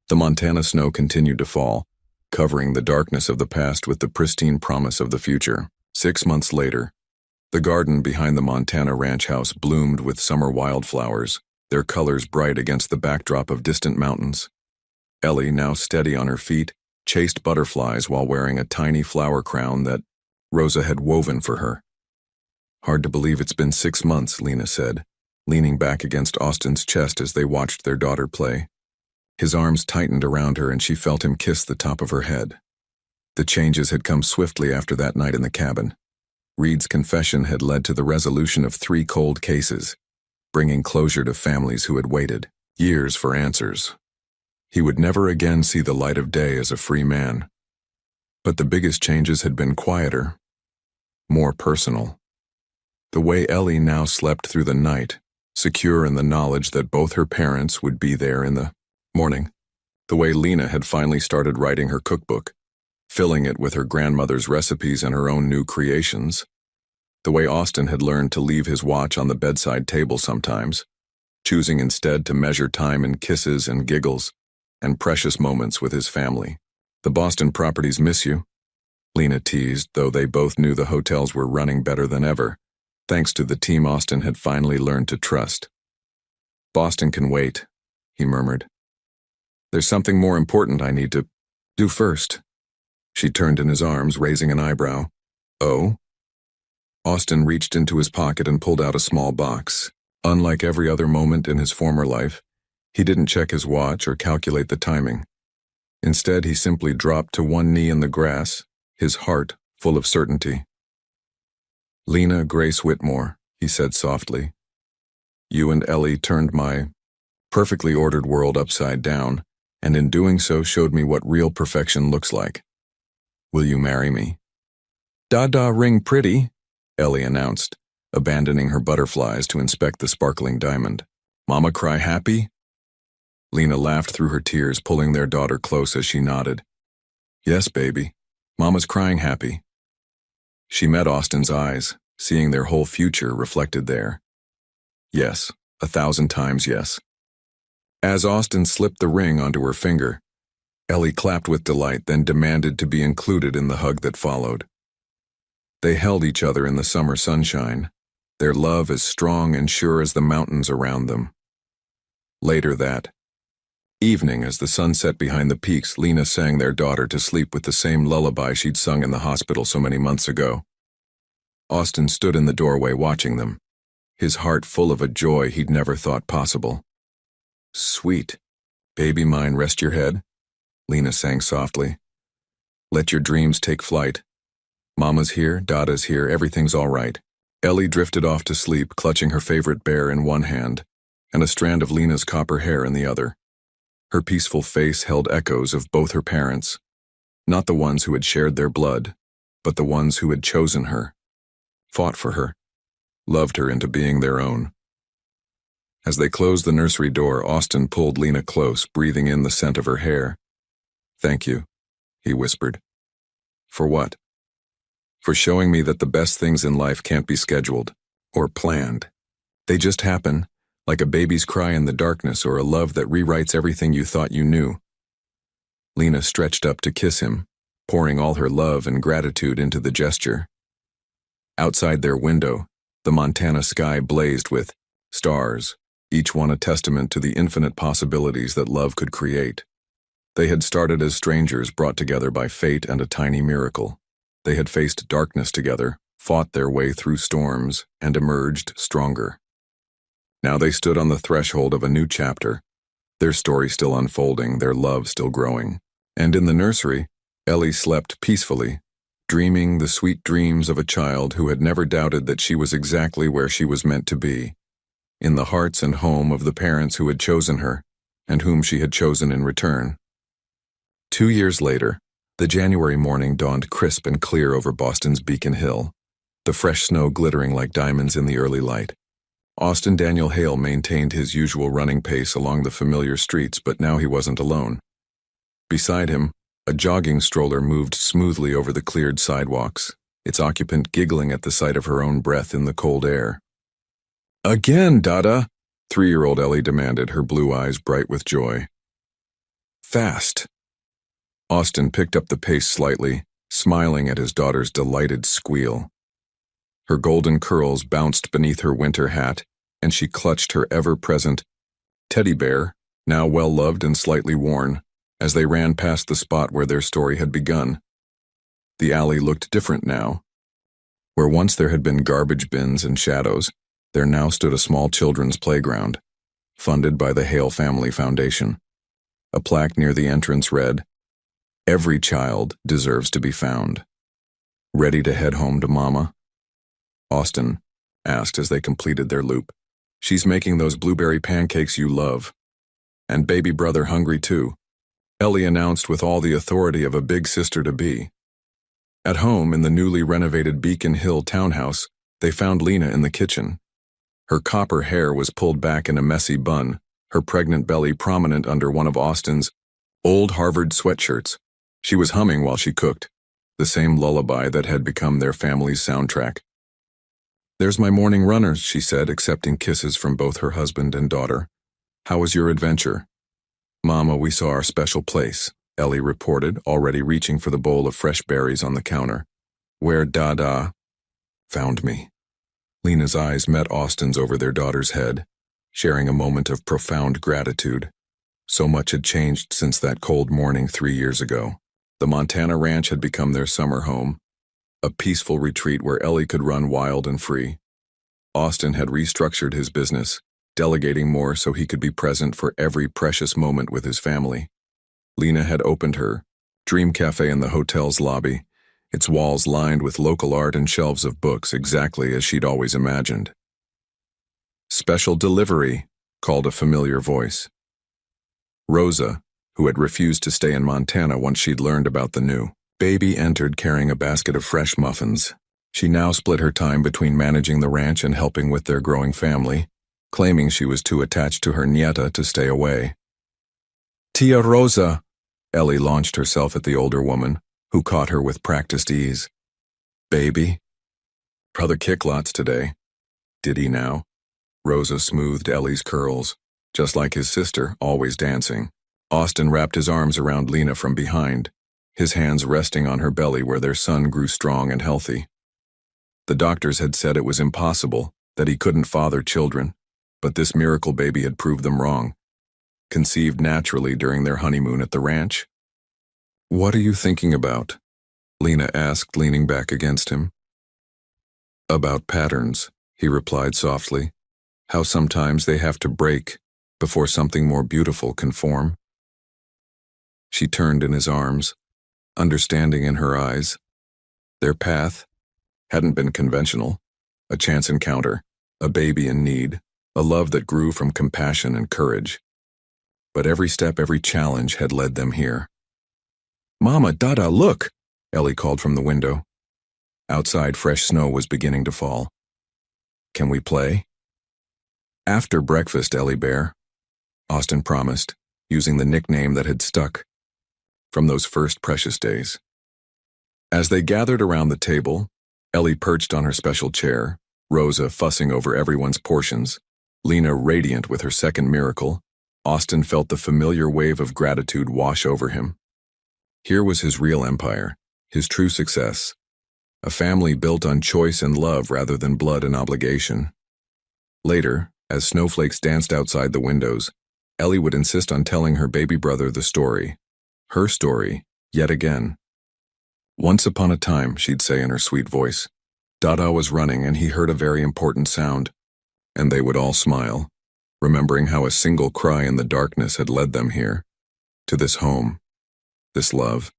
the Montana snow continued to fall, covering the darkness of the past with the pristine promise of the future. 6 months later, the garden behind the Montana ranch house bloomed with summer wildflowers, their colors bright against the backdrop of distant mountains. Ellie, now steady on her feet, chased butterflies while wearing a tiny flower crown that Rosa had woven for her. Hard to believe it's been 6 months, Lena said, leaning back against Austin's chest as they watched their daughter play. His arms tightened around her and she felt him kiss the top of her head. The changes had come swiftly after that night in the cabin. Reed's confession had led to the resolution of 3 cold cases, bringing closure to families who had waited years for answers. He would never again see the light of day as a free man. But the biggest changes had been quieter, more personal. The way Ellie now slept through the night, secure in the knowledge that both her parents would be there in the morning. The way Lena had finally started writing her cookbook, filling it with her grandmother's recipes and her own new creations. The way Austin had learned to leave his watch on the bedside table sometimes, choosing instead to measure time in kisses and giggles and precious moments with his family. The Boston properties miss you, Lena teased, though they both knew the hotels were running better than ever, thanks to the team Austin had finally learned to trust. Boston can wait, he murmured. There's something more important I need to do first. She turned in his arms, raising an eyebrow. Oh? Austin reached into his pocket and pulled out a small box. Unlike every other moment in his former life, he didn't check his watch or calculate the timing. Instead, he simply dropped to one knee in the grass, his heart full of certainty. Lena Grace Whitmore, he said softly. You and Ellie turned my perfectly ordered world upside down, and in doing so showed me what real perfection looks like. Will you marry me? Dada ring pretty, Ellie announced, abandoning her butterflies to inspect the sparkling diamond. Mama cry happy? Lena laughed through her tears, pulling their daughter close as she nodded. Yes, baby. Mama's crying happy. She met Austin's eyes, seeing their whole future reflected there. Yes, 1,000 times yes. As Austin slipped the ring onto her finger, Ellie clapped with delight, then demanded to be included in the hug that followed. They held each other in the summer sunshine, their love as strong and sure as the mountains around them. Later that evening, as the sun set behind the peaks, Lena sang their daughter to sleep with the same lullaby she'd sung in the hospital so many months ago. Austin stood in the doorway watching them, his heart full of a joy he'd never thought possible. "Sweet. Baby mine, rest your head," Lena sang softly. "Let your dreams take flight. Mama's here, Dada's here, everything's all right." Ellie drifted off to sleep, clutching her favorite bear in one hand and a strand of Lena's copper hair in the other. Her peaceful face held echoes of both her parents, not the ones who had shared their blood, but the ones who had chosen her, fought for her, loved her into being their own. As they closed the nursery door, Austin pulled Lena close, breathing in the scent of her hair. "Thank you," he whispered. "For what?" "For showing me that the best things in life can't be scheduled or planned. They just happen, like a baby's cry in the darkness or a love that rewrites everything you thought you knew." Lena stretched up to kiss him, pouring all her love and gratitude into the gesture. Outside their window, the Montana sky blazed with stars, each one a testament to the infinite possibilities that love could create. They had started as strangers brought together by fate and a tiny miracle. They had faced darkness together, fought their way through storms, and emerged stronger. Now they stood on the threshold of a new chapter, their story still unfolding, their love still growing. And in the nursery, Ellie slept peacefully, dreaming the sweet dreams of a child who had never doubted that she was exactly where she was meant to be, in the hearts and home of the parents who had chosen her, and whom she had chosen in return. 2 years later, the January morning dawned crisp and clear over Boston's Beacon Hill, the fresh snow glittering like diamonds in the early light. Austin Daniel Hale maintained his usual running pace along the familiar streets, but now he wasn't alone. Beside him, a jogging stroller moved smoothly over the cleared sidewalks, its occupant giggling at the sight of her own breath in the cold air. "Again, Dada," 3-year-old Ellie demanded, her blue eyes bright with joy. "Fast." Austin picked up the pace slightly, smiling at his daughter's delighted squeal. Her golden curls bounced beneath her winter hat, and she clutched her ever-present teddy bear, now well-loved and slightly worn, as they ran past the spot where their story had begun. The alley looked different now. Where once there had been garbage bins and shadows, there now stood a small children's playground, funded by the Hale Family Foundation. A plaque near the entrance read, "Every child deserves to be found." "Ready to head home to Mama?" Austin asked as they completed their loop. "She's making those blueberry pancakes you love. And baby brother hungry too," Ellie announced with all the authority of a big sister-to-be. At home in the newly renovated Beacon Hill townhouse, they found Lena in the kitchen. Her copper hair was pulled back in a messy bun, her pregnant belly prominent under one of Austin's old Harvard sweatshirts. She was humming while she cooked, the same lullaby that had become their family's soundtrack. "There's my morning runners," she said, accepting kisses from both her husband and daughter. "How was your adventure?" "Mama, we saw our special place," Ellie reported, already reaching for the bowl of fresh berries on the counter. "Where Dada found me." Lena's eyes met Austin's over their daughter's head, sharing a moment of profound gratitude. So much had changed since that cold morning 3 years ago. The Montana ranch had become their summer home, a peaceful retreat where Ellie could run wild and free. Austin had restructured his business, delegating more so he could be present for every precious moment with his family. Lena had opened her dream cafe in the hotel's lobby, its walls lined with local art and shelves of books exactly as she'd always imagined. "Special delivery," called a familiar voice. Rosa, who had refused to stay in Montana once she'd learned about the new baby, entered carrying a basket of fresh muffins. She now split her time between managing the ranch and helping with their growing family, claiming she was too attached to her nieta to stay away. "Tia Rosa," Ellie launched herself at the older woman, who caught her with practiced ease. "Baby?" "Brother kick lots today." "Did he now?" Rosa smoothed Ellie's curls, just like his sister, always dancing. Austin wrapped his arms around Lena from behind, his hands resting on her belly where their son grew strong and healthy. The doctors had said it was impossible, that he couldn't father children, but this miracle baby had proved them wrong. Conceived naturally during their honeymoon at the ranch. "What are you thinking about?" Lena asked, leaning back against him. About patterns, he replied softly. How sometimes they have to break before something more beautiful can form. She turned in his arms, understanding in her eyes. Their path hadn't been conventional. A chance encounter, a baby in need, a love that grew from compassion and courage. But every step, every challenge had led them here. "Mama, Dada, look!" Ellie called from the window. Outside, fresh snow was beginning to fall. "Can we play?" "After breakfast, Ellie Bear," Austin promised, using the nickname that had stuck from those first precious days. As they gathered around the table, Ellie perched on her special chair, Rosa fussing over everyone's portions, Lena radiant with her second miracle. Austin felt the familiar wave of gratitude wash over him. Here was his real empire, his true success. A family built on choice and love rather than blood and obligation. Later, as snowflakes danced outside the windows, Ellie would insist on telling her baby brother the story. Her story, yet again. "Once upon a time," she'd say in her sweet voice, "Dada was running and he heard a very important sound." And they would all smile, remembering how a single cry in the darkness had led them here, to this home, this love,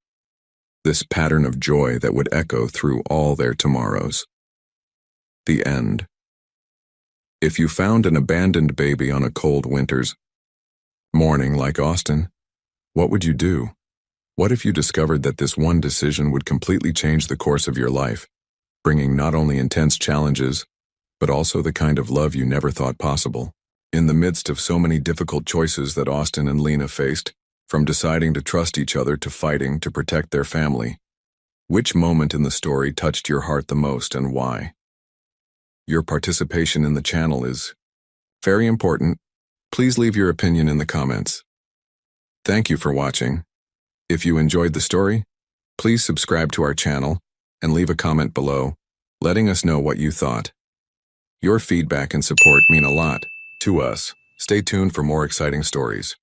this pattern of joy that would echo through all their tomorrows. The end. If you found an abandoned baby on a cold winter's morning like Austin, what would you do? What if you discovered that this one decision would completely change the course of your life, bringing not only intense challenges, but also the kind of love you never thought possible? In the midst of so many difficult choices that Austin and Lena faced, from deciding to trust each other to fighting to protect their family, which moment in the story touched your heart the most and why? Your participation in the channel is very important. Please leave your opinion in the comments. Thank you for watching. If you enjoyed the story, please subscribe to our channel and leave a comment below, letting us know what you thought. Your feedback and support mean a lot to us. Stay tuned for more exciting stories.